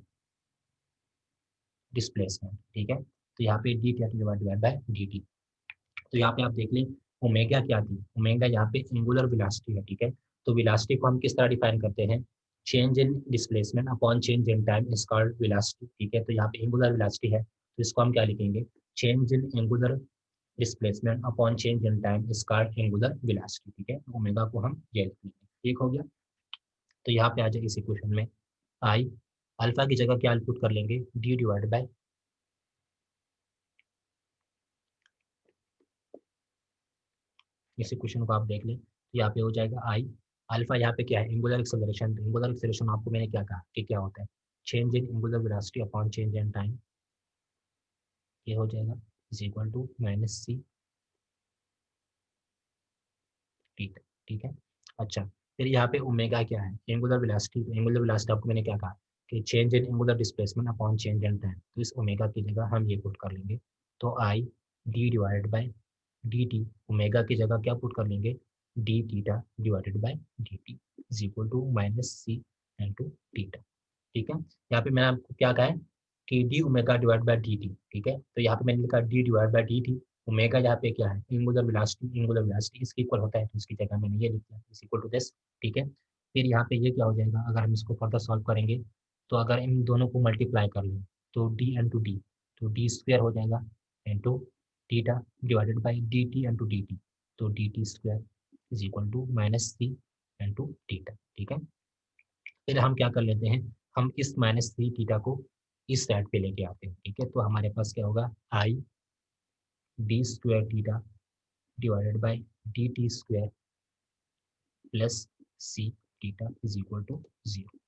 डिस्प्लेसमेंट, ठीक है। तो यहाँ पे D T divide by D T. तो यहाँ पे आप देख लें ओमेगा क्या थी, ओमेगा यहाँ पे एंगुलर वेलोसिटी है, ठीक है। तो वेलोसिटी को हम किस तरह डिफाइन करते हैं, change in displacement upon change in time is called velocity, ठीक है। तो यहाँ पे एंगुलर वेलोसिटी है, तो इसको हम क्या लिखेंगे, change in angular displacement upon change in time is called angular velocity, ठीक है। ओमेगा को हम ये लिख लेंगे, ठीक हो गया। तो यहाँ पे आ जाए इस इक्वेशन में आई अल्फा की जगह क्या पुट कर लेंगे, डी डिवाइड बाय, इस इक्वेशन को आप देख लें तो यहाँ पे हो जाएगा आई अल्फा, यहाँ पे क्या है एंगुलर एक्सेलरेशन। तो एंगुलर एक्सेलरेशन आपको मैंने क्या कहा कि क्या होता है, change in angular velocity upon change in time, ये हो जाएगा इज इक्वल टू माइनस सी, ठीक है, ठीक है। अच्छा, फिर यहाँ पे ओमेगा क्या है एंगुलर वेलोसिटी, एंगुलर वेलोसिटी आपको मैंने क्या कहा कि change in angular displacement upon change in time. तो इस ओमेगा की जगह हम ये पुट कर लेंगे, तो I D divide by D T, omega की जगह क्या पुट कर लेंगे, D theta divided by D T is equal to minus C into theta, ठीक है। यहाँ पे मैंने आपको क्या कहा है कि D omega divide by D T, ठीक है। तो यहाँ पे मैंने लिखा D divide by D T, omega यहाँ पे क्या है एंगुलर वेलोसिटी इसके इक्वल होता है, तो इसकी जगह मैंने ये लिख दिया इज इक्वल टू दिस, ठीक है। फिर यहाँ पे ये क्या हो जाएगा, अगर हम इसको फर्दर सॉल्व करेंगे तो अगर इन दोनों को मल्टीप्लाई कर लें तो डी इंटू डी, तो डी स्क्वायर हो जाएगा into theta divided by D T into D T, तो D T square is equal to minus C into theta, ठीक है। फिर हम क्या कर लेते हैं, हम इस माइनस सी थीटा को इस साइड पे लेके आते हैं, ठीक है। तो हमारे पास क्या होगा I D square theta divided by D T square plus C theta is equal to zero,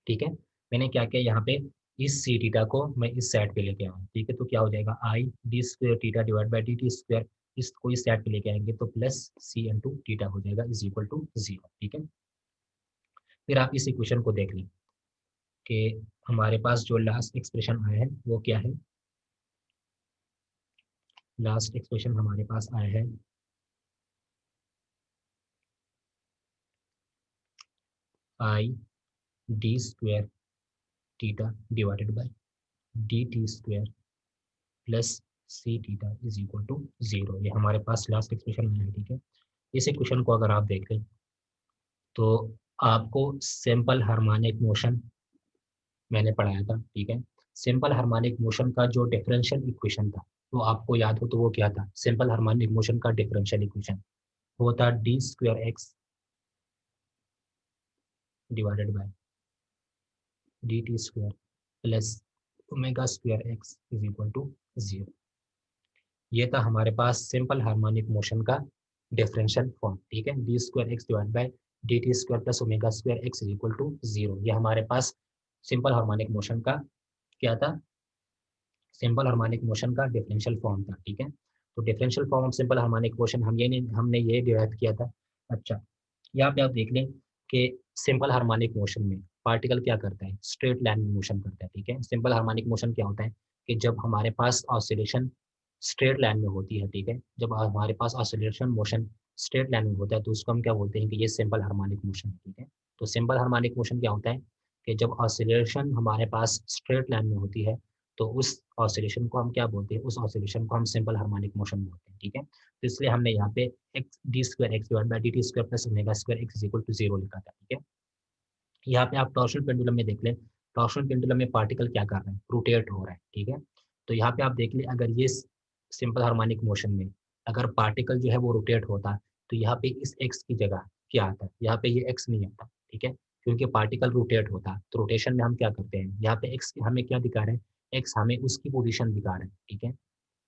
ठीक है। मैंने क्या किया यहाँ पे इस सी थीटा को मैं इस साइड पे लेके आऊँ, ठीक है। तो क्या हो जाएगा आई D square theta divide by D T square, इसको इस साइड पे लेके आएंगे तो प्लस सी इंटू थीटा हो जाएगा इज इक्वल टू जीरो, ठीक है। फिर आप इस इक्वेशन को देख लें कि हमारे पास जो लास्ट एक्सप्रेशन आया है वो क्या है, लास्ट एक्सप्रेशन हमारे पास आया है I D square theta divided by D T square plus C theta is equal to 0। ये हमारे पास लास्ट एक्सप्रेशन में है, ठीक है। इस इक्वेशन को अगर आप देख लें तो आपको सिंपल हार्मोनिक मोशन मैंने पढ़ाया था, ठीक है। सिंपल हार्मोनिक मोशन का जो डिफरेंशियल इक्वेशन था, तो आपको याद हो तो वो क्या था? सिंपल हार्मोनिक मोशन का डिफरेंशियल इक्वेशन वो था D square X divided by D T square plus omega square X is equal to 0। ये था हमारे पास सिंपल हार्मोनिक मोशन का डिफरेंशियल फॉर्म, ठीक है। D square X divide by D T square plus omega square X is equal to 0। ये हमारे पास सिंपल हार्मोनिक मोशन का क्या था? सिंपल हार्मोनिक मोशन का डिफरेंशियल फॉर्म था, ठीक है। तो differential form of simple harmonic motion हमने ये डिराइव किया था। अच्छा, यहाँ पे आप देख लें कि सिंपल हार्मोनिक मोशन में पार्टिकल क्या करता है? स्ट्रेट लाइन में मोशन करता है, ठीक है। सिंपल हार्मोनिक मोशन क्या होता है कि जब हमारे पास ऑसिलेशन स्ट्रेट लाइन में होती है, ठीक है, जब हमारे पास ऑसिलेशन मोशन स्ट्रेट लाइन में होता है तो उसको हम क्या बोलते हैं कि ये सिंपल हार्मोनिक मोशन है, ठीक है। तो सिंपल हार्मोनिक मोशन क्या होता है कि जब ऑसिलेशन हमारे पास स्ट्रेट लाइन में होती है तो उस ऑसिलेशन को हम क्या बोलते हैं? उस ऑसिलेशन को हम सिंपल हार्मोनिक मोशन बोलते हैं, ठीक है। तो इसलिए हमने यहाँ पे X D square X divide by D T square plus omega square X is equal to 0 लिखा था, ठीक है। यहाँ पे आप टॉर्शनल पेंडुलम में देख लें, टॉर्शनल पेंडुलम में पार्टिकल क्या कर रहे हैं? रोटेट हो रहा है, ठीक है। तो यहाँ पे आप देख लें, अगर ये सिंपल हार्मोनिक मोशन में अगर पार्टिकल जो है वो रोटेट होता तो यहाँ पे इस एक्स की जगह क्या आता? यहाँ पे ये एक्स नहीं आता, ठीक है, क्योंकि पार्टिकल रोटेट होता। तो रोटेशन में हम क्या करते हैं? यहाँ पे एक्स हमें क्या दिखा रहे हैं? एक्स हमें उसकी पोजीशन दिखा रहे हैं, ठीक है।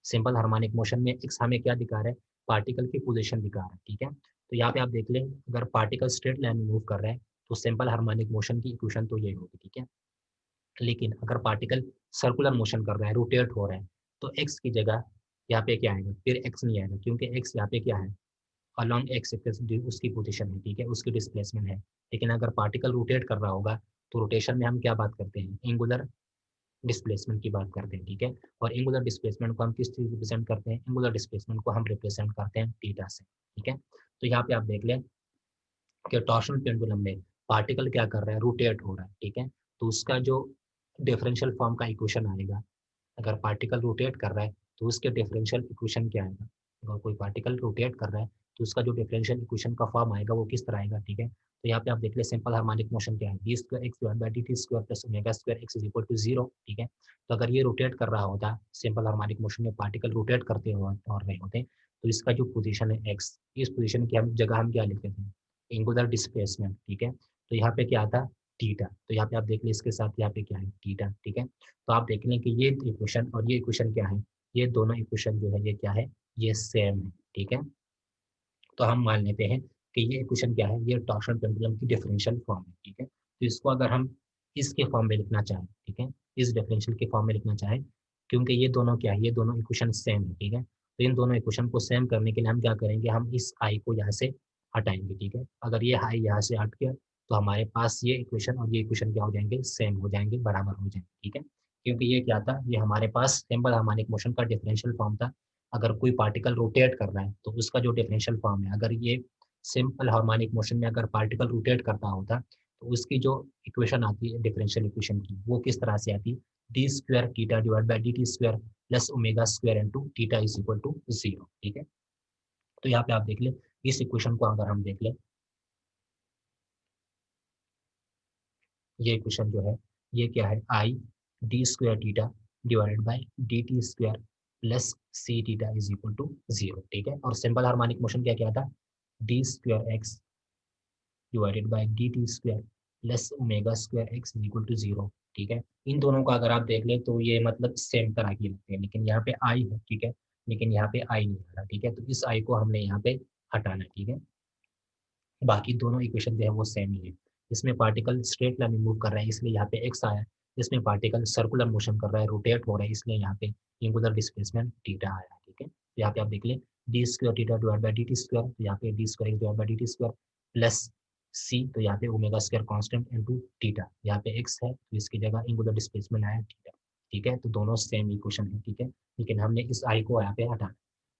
सिंपल हार्मोनिक मोशन में एक्स हमें क्या दिखा रहा है? पार्टिकल की पोजीशन दिखा रहा है, ठीक है। तो यहाँ पे आप देख लें, अगर पार्टिकल स्ट्रेट लाइन में मूव कर रहा है तो सिंपल हार्मोनिक मोशन की इक्वेशन तो ये होगी, ठीक है। लेकिन अगर पार्टिकल सर्कुलर मोशन कर रहा है, रोटेट हो रहा है, तो एक्स की जगह यहाँ पे क्या आएगा? फिर एक्स नहीं आएगा, क्योंकि एक्स यहाँ पे क्या है? अलॉन्ग एक्स एक्सिस उसकी पोजीशन है, ठीक है, उसकी डिस्प्लेसमेंट है। लेकिन अगर पार्टिकल रोटेट कर रहा होगा तो रोटेशन में हम क्या बात करते हैं? एंगुलर डिस्प्लेसमेंट की बात करते हैं, ठीक है। और एंगुलर डिस्प्लेसमेंट को हम किस चीज रिप्रेजेंट करते हैं? एंगुलर डिस्प्लेसमेंट को हम रिप्रेजेंट करते हैं थीटा से, ठीक है। तो यहाँ पे आप देख लें कि टॉर्शनल पेंडुलम में पार्टिकल क्या कर रहा है? रोटेट हो रहा है, ठीक है। तो उसका जो डिफरेंशियल फॉर्म का इक्वेशन आएगा, अगर पार्टिकल रोटेट कर रहा है तो उसके डिफरेंशियल इक्वेशन क्या आएगा? अगर कोई पार्टिकल रोटेट कर रहा है तो उसका जो डिफरेंशियल इक्वेशन का फॉर्म आएगा वो किस तरह आएगा, ठीक है। तो यहाँ पे आप देख ले, सिंपल हार्मोनिक मोशन क्या है? D square X divide by D T square plus omega square X is equal to 0, ठीक है। तो अगर ये रोटेट कर रहा होता, सिंपल हार्मोनिक मोशन में पार्टिकल रोटेट करते और रहे होते, तो इसका जो पोजीशन है एक्स, इस पोजीशन की हम जगह हम क्या लिखते थे? एंगुलर डिस्प्लेसमेंट, ठीक है। तो यहाँ पे क्या आता? थीटा। तो यहाँ पे आप देख लें, इसके साथ यहाँ पे क्या है? थीटा, ठीक है। तो आप देख लें कि ये इक्वेशन और ये इक्वेशन क्या है? ये दोनों इक्वेशन जो है ये क्या है? ये सेम है, ठीक है। तो हम मान लेते हैं कि ये इक्वेशन क्या है? ये टॉर्शनल पेंडुलम की डिफरेंशियल फॉर्म है, ठीक है। तो इसको अगर हम इसके फॉर्म में लिखना चाहें, ठीक है, इस डिफरेंशियल के फॉर्म में लिखना चाहें, क्योंकि ये दोनों क्या है? ये दोनों इक्वेशन सेम है, ठीक है। तो इन दोनों इक्वेशन को सेम करने के लिए हम क्या करेंगे? हम इस आई को यहाँ से हटाएंगे, ठीक है। अगर ये आई यहाँ से हट गया तो हमारे पास ये इक्वेशन और ये इक्वेशन क्या हो जाएंगे? सेम हो जाएंगे, बराबर हो जाएंगे, ठीक है। क्योंकि ये क्या था? ये हमारे पास सिंपल हार्मोनिक मोशन का डिफरेंशियल फॉर्म था। अगर कोई पार्टिकल रोटेट कर रहा है तो उसका जो डिफरेंशियल फॉर्म है, अगर ये सिंपल हार्मोनिक मोशन में अगर पार्टिकल रोटेट करता होता तो उसकी जो इक्वेशन आती है डिफरेंशियल इक्वेशन की, वो किस तरह से आती? D square theta divide by D T square plus omega square into theta is equal to 0, ठीक है। तो यहाँ पे आप देख लें, इस इक्वेशन को अगर हम देख लें, ये इक्वेशन जो है ये क्या है? I D square theta divided by D T square plus C theta is equal to 0, ठीक है। और सिंपल हार्मोनिक मोशन क्या क्या था? D square X divided by D T square plus omega square X equal to 0, ठीक है। इन दोनों का अगर आप देख लें तो ये मतलब सेम तरह की लगते हैं, लेकिन यहाँ पे आई है, ठीक है, लेकिन यहाँ पे आई नहीं आ रहा, ठीक है। तो इस आई को हमने यहाँ पे हटाना है, ठीक है। बाकी दोनों इक्वेशन जो है वो सेम ही है। इसमें पार्टिकल स्ट्रेट लाइन में मूव कर रहा है इसलिए यहाँ पे एक्स आया। इसमें पार्टिकल सर्कुलर मोशन कर रहा है, रोटेट हो रहा है, इसलिए यहाँ पे एंगुलर डिस्प्लेसमेंट थीटा आया, ठीक है। तो यहाँ पे आप देख लें, D square theta divide by D T square, तो यहाँ पे D square divide by D T square plus C, तो यहाँ पे omega square constant into theta, यहाँ पे एक्स है तो इसकी जगह एंगुलर डिस्प्लेसमेंट आया थीटा, ठीक है। तो दोनों सेम इक्वेशन है, ठीक है। लेकिन हमने इस आई को यहाँ पे हटाना,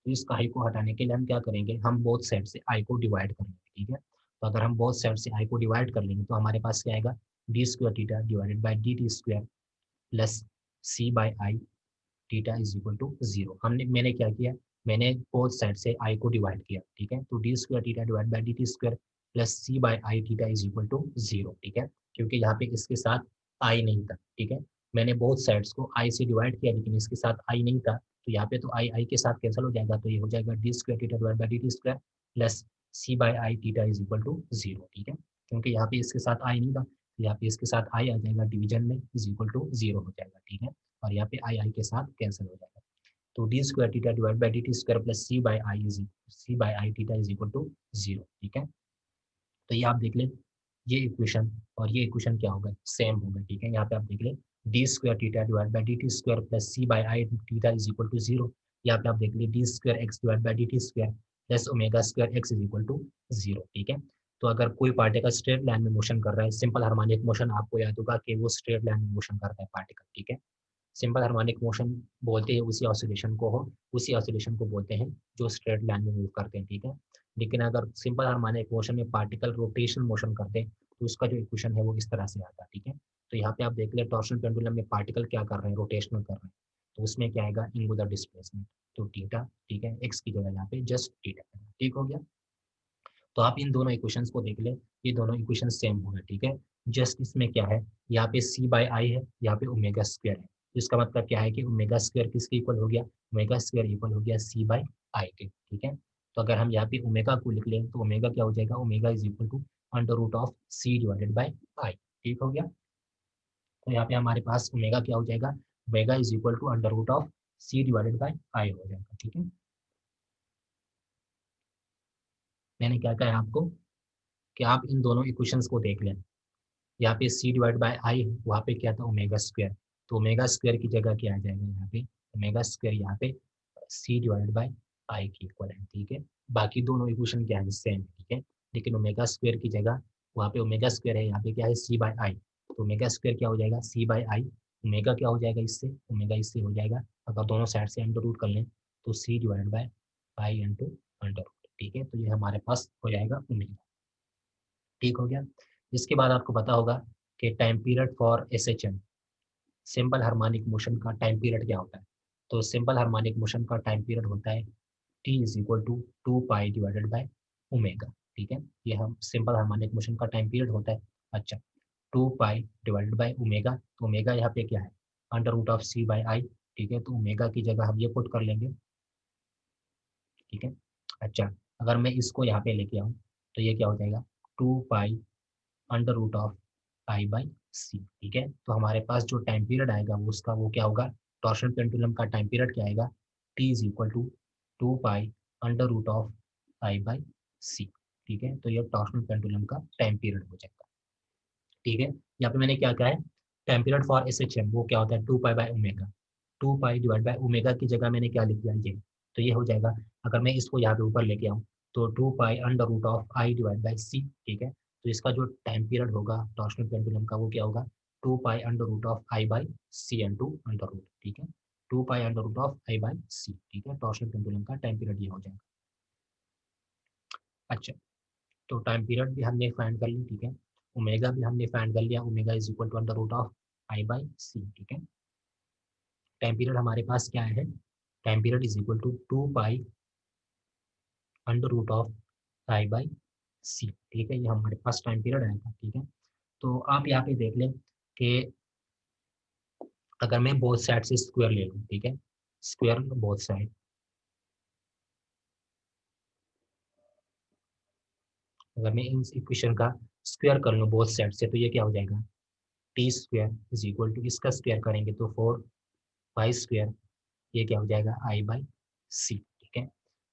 तो इस आई को हटाने के लिए हम क्या करेंगे? हम बोथ साइड से आई को डिवाइड करेंगे, ठीक है। तो अगर हम बोथ साइड से आई को डिवाइड कर लेंगे तो हमारे पास क्या आएगा, D square theta divided by D T square plus C by I theta is equal to zero. मैंने क्या किया, मैंने बोथ साइड से आई को डिवाइड किया, ठीक है। तो D square theta divide by D T square plus C by I theta is equal to zero, ठीक है। क्योंकि यहाँ पे इसके साथ आई नहीं था, ठीक है। मैंने बोथ साइड्स को आई से डिवाइड किया लेकिन इसके साथ आई नहीं था, तो यहाँ पे तो आई आई के साथ कैंसिल हो जाएगा, तो ये हो जाएगा D square theta divide by D T square plus C by I theta is equal to zero, ठीक है। क्योंकि यहाँ पे इसके साथ आई नहीं था, तो यहाँ पे इसके साथ आई आ जाएगा, डिवीजन में इज इक्वल टू जीरो हो जाएगा, ठीक है। और यहाँ पे आई आई के साथ कैंसिल हो जाएगा। तो D square theta divide by D T square plus C by I theta is equal to zero, ठीक है। तो ये आप देख लें, ये इक्वेशन और ये इक्वेशन क्या होगा, सेम होगा, ठीक है। यहाँ पे आप देख लें D square theta divide by D T square plus C by I theta is equal to zero. यहाँ पे आप देख लें D square X divide by D T square plus omega square X is equal to zero, ठीक है। तो अगर कोई पार्टिकल स्ट्रेट लाइन में मोशन कर रहा है, सिंपल हार्मोनिक मोशन आपको याद होगा कि वो स्ट्रेट लाइन में मोशन करता है पार्टिकल, ठीक है। सिंपल हार्मोनिक मोशन बोलते हैं उसी ऑसिलेशन को बोलते हैं जो स्ट्रेट लाइन में मूव करते हैं, ठीक है। लेकिन अगर सिंपल हार्मोनिक मोशन में पार्टिकल रोटेशनल मोशन करते हैं तो उसका जो इक्वेशन है वो इस तरह से आता है, ठीक है। तो यहाँ पे आप देख ले टॉर्शनल पेंडुलम में पार्टिकल क्या कर रहे हैं, रोटेशनल कर रहे हैं, तो उसमें क्या आएगा, एंगुलर डिस्प्लेसमेंट, तो थीटा, ठीक है, एक्स की जगह यहाँ पे जस्ट थीटा, ठीक हो गया। तो आप इन दोनों इक्वेशंस को देख ले, ये दोनों इक्वेशन सेम हो गए, ठीक है। जस्ट इसमें क्या है, यहाँ पे सी बाई आई है, यहाँ पे ओमेगा स्क्वायर है, तो इसका मतलब क्या है कि ओमेगा स्क्वायर किसके इक्वल हो गया, ओमेगा स्क्वायर इक्वल हो गया सी बाई आई के, ठीक है। तो अगर हम यहाँ पे ओमेगा को लिख लें तो ओमेगा क्या हो जाएगा, omega is equal to under root of C divided by I, ठीक हो गया। तो यहाँ पे हमारे पास ओमेगा क्या हो जाएगा, omega is equal to under root of C divided by I हो जाएगा, ठीक है। मैंने क्या कहा आपको कि आप इन दोनों इक्वेशंस को देख लें, यहाँ पे सी डिवाइड बाई आई, वहाँ पे क्या था, ओमेगा स्क्वायर, तो ओमेगा स्क्वायर की जगह क्या आ जाएगा, यहाँ पे ओमेगा स्क्वायर यहाँ पे सी डिवाइड बाई आई की इक्वल है, ठीक है। बाकी दोनों इक्वेशन क्या है, सेम, ठीक है। लेकिन ओमेगा स्क्वायर की जगह वहाँ पे ओमेगा स्क्वायर है, यहाँ पे क्या है, सी बाई आई, तो ओमेगा स्क्वायर क्या हो जाएगा, सी बाई आई, ओमेगा क्या हो जाएगा इससे, ओमेगा इससे हो जाएगा, अगर दोनों साइड से अंडर रूट कर लें तो C divide by I into under root, ठीक है। तो ये हमारे पास हो जाएगा ओमेगा, ठीक हो गया। इसके बाद आपको पता होगा कि time period for S H M, simple harmonic motion का टाइम पीरियड क्या होता है। तो सिंपल हार्मोनिक मोशन का टाइम पीरियड होता है T is equal to two pi divided by omega, ठीक है। ये हम सिंपल हार्मोनिक मोशन का टाइम पीरियड होता है। अच्छा, two pi divided by omega, तो ओमेगा यहाँ पे क्या है, under root of C by I, ठीक है। तो ओमेगा की जगह हम ये पुट कर लेंगे, ठीक है। अच्छा, अगर मैं इसको यहाँ पे लेके आऊँ तो ये क्या हो जाएगा, two pi under root of I by C, ठीक है। तो हमारे पास जो टाइम पीरियड आएगा वो उसका वो क्या होगा, टॉर्शन पेंडुलम का टाइम पीरियड क्या आएगा, T is equal to two pi under root of I by C, ठीक है। तो ये टॉर्शनल पेंडुलम का टाइम पीरियड हो जाएगा, ठीक है। यहाँ पे मैंने क्या कहा है, time period for S H M वो क्या होता है, two pi by omega, two pi divide by omega की जगह मैंने क्या लिख दिया, ये, तो ये हो जाएगा। अगर मैं इसको यहाँ पे ऊपर लेके आऊँ तो two pi under root of I divide by C, ठीक है। तो इसका जो टाइम पीरियड होगा टॉर्शनल पेंडुलम का वो क्या होगा, two pi under root of I by C into under root, ठीक है। Two pi under root of I by C, ठीक है। टॉर्शनल पेंडुलम का टाइम पीरियड ये हो जाएगा। अच्छा, तो टाइम पीरियड भी हमने फाइंड कर ली, ठीक है। ओमेगा भी हमने फाइंड कर लिया, omega is equal to under root of I by C, ठीक है। टाइम पीरियड हमारे पास क्या है, time period is equal to two pi under root of I by C, ठीक है। ये हमारे पास टाइम पीरियड आएगा, ठीक है। तो आप यहाँ पे देख लें कि अगर मैं बोथ साइड से स्क्वायर ले लूँ, ठीक है, स्क्वायर बोथ साइड, अगर मैं इन इक्वेशन का स्क्वायर कर लूँ बोथ साइड से तो ये क्या हो जाएगा, T square is equal to, इसका स्क्वायर करेंगे तो फोर पाई स्क्वायर, ये क्या हो जाएगा, आई बाई सी, ठीक है।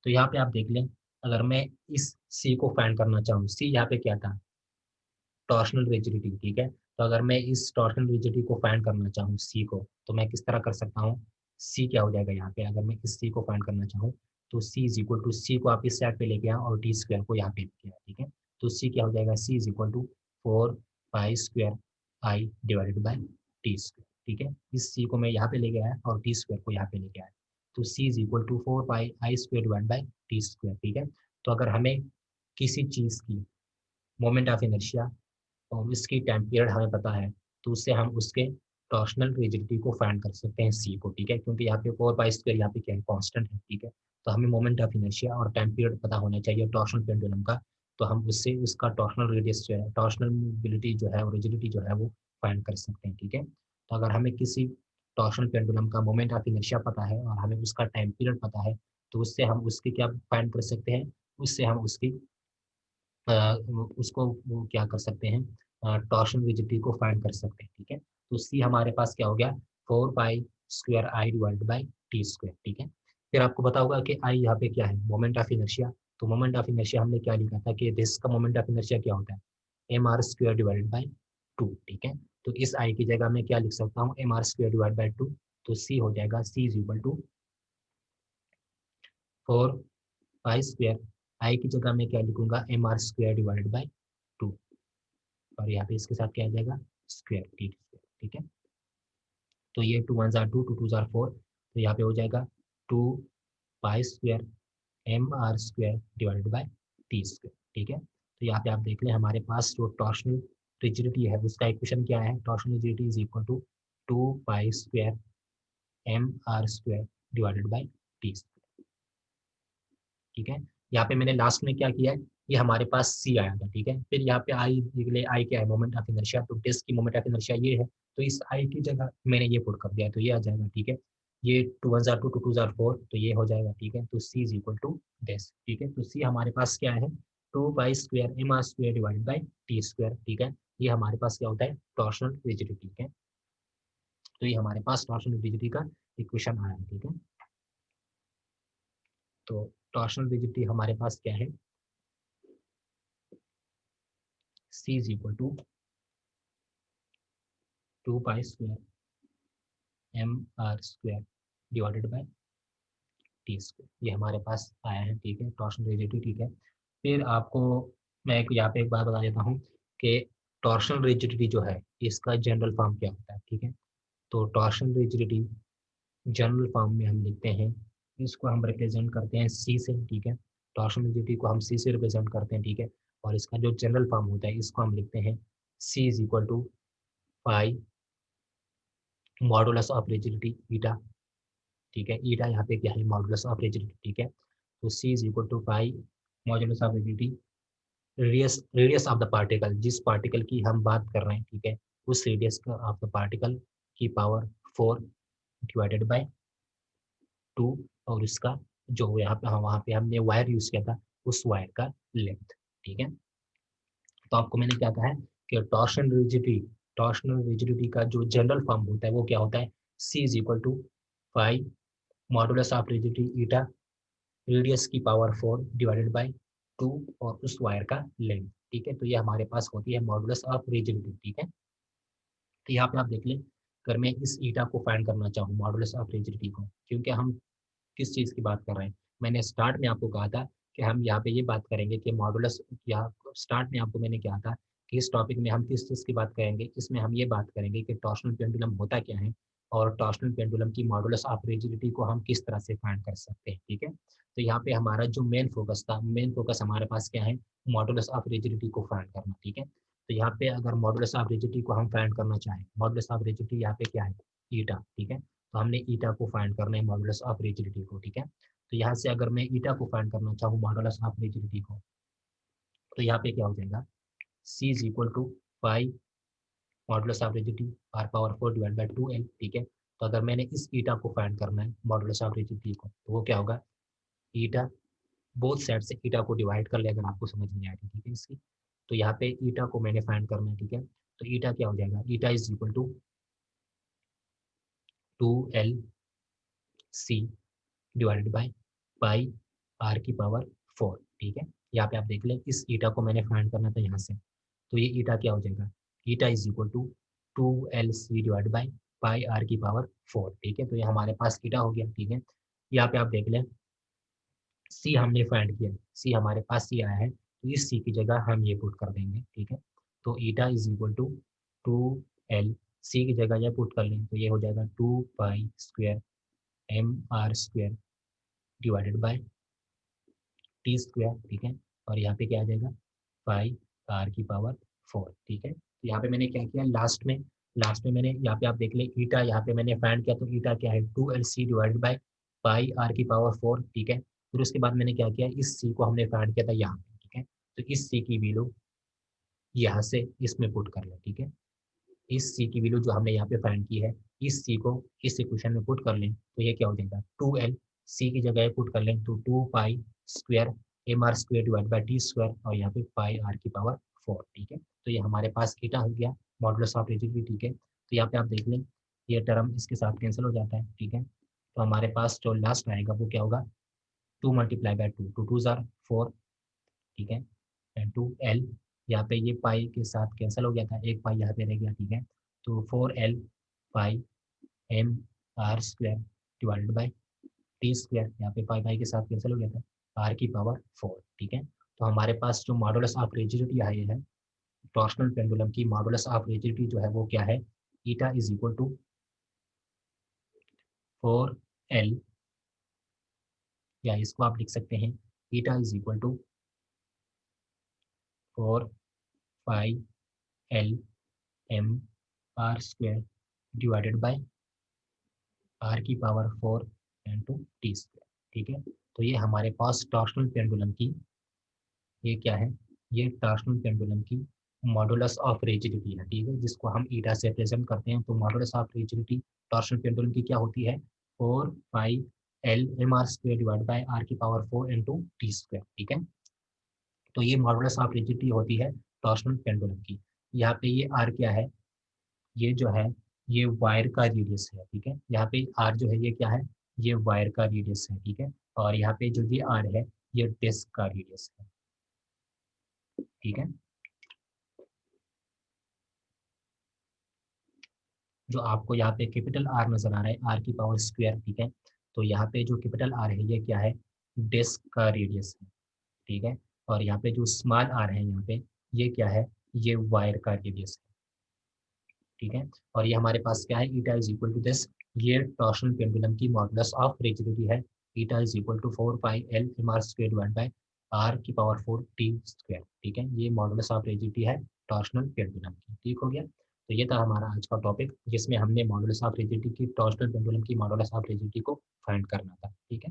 तो यहाँ पे आप देख लें, अगर मैं इस सी को फाइंड करना चाहूँ, सी यहाँ पे क्या था, टॉर्शनल रिजिडिटी, ठीक है। तो अगर मैं इस टॉर्शनल रिजिडिटी को फाइंड करना चाहूँ सी को, तो मैं किस तरह कर सकता हूँ, सी क्या हो जाएगा यहाँ पे, अगर मैं इस सी को फाइंड करना चाहूँ तो सी इज इक्वल टू, सी को आप इस साइड पे लेके आओ और टी स्क्वायर को यहाँ पे लेके आओ, ठीक है। तो सी क्या हो जाएगा, C is equal to four pi square I divided by T square, ठीक है। इस सी को मैं यहाँ पे लेके आया और टी स्क्वायर को यहाँ पे लेके आया, तो C is equal to four pi I square divide by T square, ठीक है। तो अगर हमें किसी चीज़ की मोमेंट ऑफ इनर्शिया और उसकी टाइम पीरियड हमें पता है, तो उससे हम उसके टॉर्शनल रिजिडिटी को फाइंड कर सकते हैं सी को, ठीक है, क्योंकि यहाँ पे 4 पाई स्क्वायर यहाँ पे क्या है, कांस्टेंट है, ठीक है। तो हमें मोमेंट ऑफ इनर्शिया और टाइम पीरियड पता होना चाहिए टॉर्शनल पेंडुलम का, तो हम उससे उसका टॉर्शनल रेडियस जो है, टॉर्शनल मोबिलिटी जो है, रिजिडिटी जो है वो फाइंड कर सकते हैं, ठीक है। तो अगर हमें किसी टॉर्शनल पेंडुलम का मोमेंट ऑफ इनर्शिया पता है और हमें उसका टाइम पीरियड पता है, तो उससे हम उसकी क्या फाइंड कर सकते हैं, उससे हम उसकी अ, उसको वो क्या कर सकते हैं, टॉर्शन रिजिडिटी को फाइंड कर सकते हैं, ठीक है। तो सी हमारे पास क्या हो गया, 4 pi square I divide by T square, ठीक है। फिर आपको पता होगा कि आई यहाँ पे क्या है, मोमेंट ऑफ इनर्शिया। तो मोमेंट ऑफ इनर्शिया हमने क्या लिखा था कि डिस्क का मोमेंट ऑफ इनर्शिया क्या होता है, M R square divided by 2, ठीक है। तो इस आई की जगह मैं क्या लिख सकता हूँ, M R square divide by 2। तो सी हो जाएगा, C is equal to 4 pi square, I की जगह मैं क्या लिखूंगा, M R square divided by 2, और यहाँ पे इसके साथ क्या आ जाएगा, स्क्वायर, ठीक है। तो ये 2 1 जार 2, 2 2 जार 4, तो यहाँ पे हो जाएगा 2 pi square M R square divided by T square, ठीक है। तो यहाँ पे आप देख लें, हमारे पास जो टॉर्शनल रिजिडिटी है उसका इक्वेशन क्या है, torsional rigidity is equal to 2 pi square M R square divided by T square, ठीक है। यहाँ पे मैंने लास्ट में क्या किया है, ये हमारे पास सी आया था, ठीक है। फिर यहाँ पे आई निकले, आई क्या है, मोमेंट ऑफ इनर्शिया, तो डिस्क की मोमेंट ऑफ इनर्शिया ये है, तो इस आई की जगह मैंने ये पुट कर दिया, तो ये आ जाएगा, ठीक है। ये 2 1 जार 2, 2 2 जार 4, तो ये हो जाएगा, ठीक है। तो C is equal to this, ठीक है। तो सी हमारे पास क्या है, 2 pi square M R square divided by T square, ठीक है। ये हमारे पास क्या होता है, टॉर्शनल रिजिडिटी, ठीक है। तो ये हमारे पास टॉर्शनल रिजिडिटी का इक्वेशन आया है, ठीक है। तो टॉर्शनल रिजिडिटी हमारे पास क्या है, C is equal to 2 pi square M R square divided by T square, ये हमारे पास आया है, ठीक है, टॉर्शन रिजिडिटी, ठीक है। फिर आपको मैं एक यहाँ पे एक बात बता देता हूँ कि टॉर्शन रिजिडिटी जो है इसका जनरल फॉर्म क्या होता है, ठीक है। तो टॉर्शन रिजिडिटी जनरल फॉर्म में हम लिखते हैं, इसको हम रिप्रेजेंट करते हैं सी से, ठीक है। टॉर्शन रिजिडिटी को हम सी से रिप्रेजेंट करते हैं, ठीक है। और इसका जो जनरल फॉर्म होता है इसको हम लिखते हैं C is equal to pi modulus of rigidity eta, ठीक है। ईटा यहाँ पे क्या है, मॉडुलस ऑफ रिजिडिटी, ठीक है। तो C is equal to pi modulus of rigidity, radius radius of the particle, जिस पार्टिकल की हम बात कर रहे हैं, ठीक है, उस रेडियस का ऑफ द पार्टिकल की पावर 4 डिवाइडेड बाय 2, और इसका जो यहाँ पे वहाँ पे हमने वायर यूज किया था उस वायर का लेंथ, ठीक है। तो आपको मैंने क्या कहा है कि टॉर्शनल रिजिडिटी का जो जनरल फॉर्म होता है वो क्या होता है, C is equal to pi modulus of rigidity eta, radius की पावर 4 डिवाइडेड बाई 2, और उस वायर का लेंथ, ठीक है। तो ये हमारे पास होती है मॉडुलस ऑफ रिजिडिटी, ठीक है। तो यहाँ पे आप देख लें, अगर मैं इस ईटा को फाइंड करना चाहूँ, मॉडुलस ऑफ रिजिडिटी को, क्योंकि हम किस चीज़ की बात कर रहे हैं, मैंने स्टार्ट में आपको कहा था कि हम यहाँ पे ये बात करेंगे कि मॉडुलस, या स्टार्ट में आपको मैंने कहा था कि इस टॉपिक में हम किस चीज़ की बात करेंगे, इसमें हम ये बात करेंगे कि टॉर्शनल पेंडुलम होता क्या है और टॉर्शनल पेंडुलम की मॉडुलस ऑफ रिजिडिटी को हम किस तरह से फाइंड कर सकते हैं, ठीक है। तो यहाँ पे हमारा जो मेन फोकस था, मेन फोकस हमारे पास क्या है, मॉडुलस ऑफ रिजिडिटी को फाइंड करना, ठीक है। तो यहाँ पे अगर मॉडुलस ऑफ रिजिडिटी को हम फाइंड करना चाहें, मॉडुलस ऑफ रिजिडिटी यहाँ पे क्या है, ईटा, ठीक है। तो हमने ईटा को फाइंड करना है, मॉडुलस ऑफ रिजिडिटी को, ठीक है। तो यहाँ से अगर मैं ईटा को फाइंड करना चाहूँ, मॉडुलस ऑफ रिजिडिटी को, तो यहाँ पे क्या हो जाएगा, C is equal to pi modulus of rigidity R power 4 divide by 2 L, ठीक है। तो अगर मैंने इस ईटा को फाइंड करना है, मॉडुलस ऑफ रिजिडिटी को, तो वो क्या होगा, ईटा बोथ साइड से ईटा को डिवाइड कर ले, अगर आपको समझ नहीं आएगी, ठीक है इसकी। तो यहाँ पे ईटा को मैंने फाइंड करना है, ठीक है। तो ईटा क्या हो जाएगा, eta is equal to 2 L C divided by pi R की पावर 4, ठीक है। यहाँ पे आप देख लें, इस ईटा को मैंने फाइंड करना था यहाँ से, तो ये ईटा क्या हो जाएगा, eta is equal to 2 LC divide by pi R की पावर 4, ठीक है। तो ये हमारे पास ईटा हो गया, ठीक है। यहाँ पे आप देख लें, सी हमने फाइंड किया, सी हमारे पास सी आया है, तो इस सी की जगह हम ये पुट कर देंगे, ठीक है। तो eta is equal to 2 L, C की जगह ये पुट कर लें, तो ये हो जाएगा 2 pi square M R square divided by T square, ठीक है। और यहाँ पे क्या आ जाएगा, पाई आर की पावर 4, ठीक है। तो यहाँ पे मैंने क्या किया, लास्ट में मैंने यहाँ पे आप देख ले ईटा, यहाँ पे मैंने फाइंड किया तो ईटा क्या है 2LC divided by pi R की पावर 4, ठीक है। फिर उसके बाद मैंने क्या किया, इस सी को हमने फाइंड किया था यहाँ पे, ठीक है। तो इस सी की वैल्यू यहाँ से इसमें पुट कर ले, ठीक है। इस सी की वैल्यू जो हमने यहाँ पे फाइंड की है, इस सी को इस इक्वेशन में पुट कर लें तो ये क्या हो जाएगा 2L, सी की जगह पुट कर लें तो 2 pi square M R square divide by T square और यहाँ पे पाई आर की पावर 4, ठीक है। तो ये हमारे पास ईटा हो गया, मॉडुलस ऑफ रिजिडिटी, ठीक है। तो यहाँ पे आप देख लें ये टर्म इसके साथ कैंसिल हो जाता है, ठीक है। तो हमारे पास जो लास्ट आएगा वो क्या होगा 2 मल्टीप्लाई बाई 2, 2 2 ज़ार 4, ठीक है, एंड 2L, यहाँ पे ये पाई के साथ कैंसिल हो गया था, एक पाई यहाँ पे रह गया, ठीक है। तो 4L pi M R square divided by T square, यहाँ पे पाई पाई के साथ कैंसिल हो गया था, आर की पावर 4, ठीक है। तो हमारे पास जो मॉडुलस ऑफ रिजिडिटी आई है टॉर्शनल पेंडुलम की, मॉडुलस ऑफ रिजिडिटी जो है वो क्या है, eta is equal to 4L, या इसको आप लिख सकते हैं eta is equal to 4 pi M R square divided by R की पावर 4 इंटू टी स्क्वायर, ठीक है। तो ये हमारे पास टॉर्शनल पेंडुलम की, ये क्या है, ये टॉर्शनल पेंडुलम की मॉडुलस ऑफ रिजिडिटी है, ठीक है, जिसको हम ईटा से प्रेजेंट करते हैं। तो modulus of rigidity torsional pendulum की क्या होती है 4 pi L M R square divide by R की पावर 4 इंटू टी स्क्वायर, ठीक है। तो ये मॉडुलस ऑफ रिजिडिटी होती है टॉर्शनल पेंडुलम की। यहाँ पे ये आर क्या है, ये जो है ये वायर का रेडियस है, ठीक है। यहाँ पे आर जो है ये क्या है, ये वायर का रेडियस है, ठीक है। और यहाँ पे जो ये आर है ये डिस्क का रेडियस है, ठीक है। जो आपको यहाँ पे कैपिटल आर नजर आ रहा है आर की पावर स्क्वायर, ठीक है। तो यहाँ पे जो कैपिटल आर है ये क्या है, डिस्क का रेडियस है, ठीक है। और यहाँ पे जो स्मॉल आर है यहाँ पे ये क्या है, ये वायर का रेडियस है, ठीक है। और ये हमारे पास क्या है eta is equal to this, ये टॉर्शनल पेंडुलम की मॉडुलस ऑफ रिजिडिटी है, eta is equal to 4 pi L M R square divide by R की पावर 4 टी स्क्वायर, ठीक है। ये मॉडुलस ऑफ रिजिडिटी है टॉर्शनल पेंडुलम की, ठीक हो गया। तो ये था हमारा आज का टॉपिक जिसमें हमने मॉडुलस ऑफ रिजिडिटी की, टॉर्शनल पेंडुलम की मॉडुलस ऑफ रिजिडिटी को फाइंड करना था, ठीक है।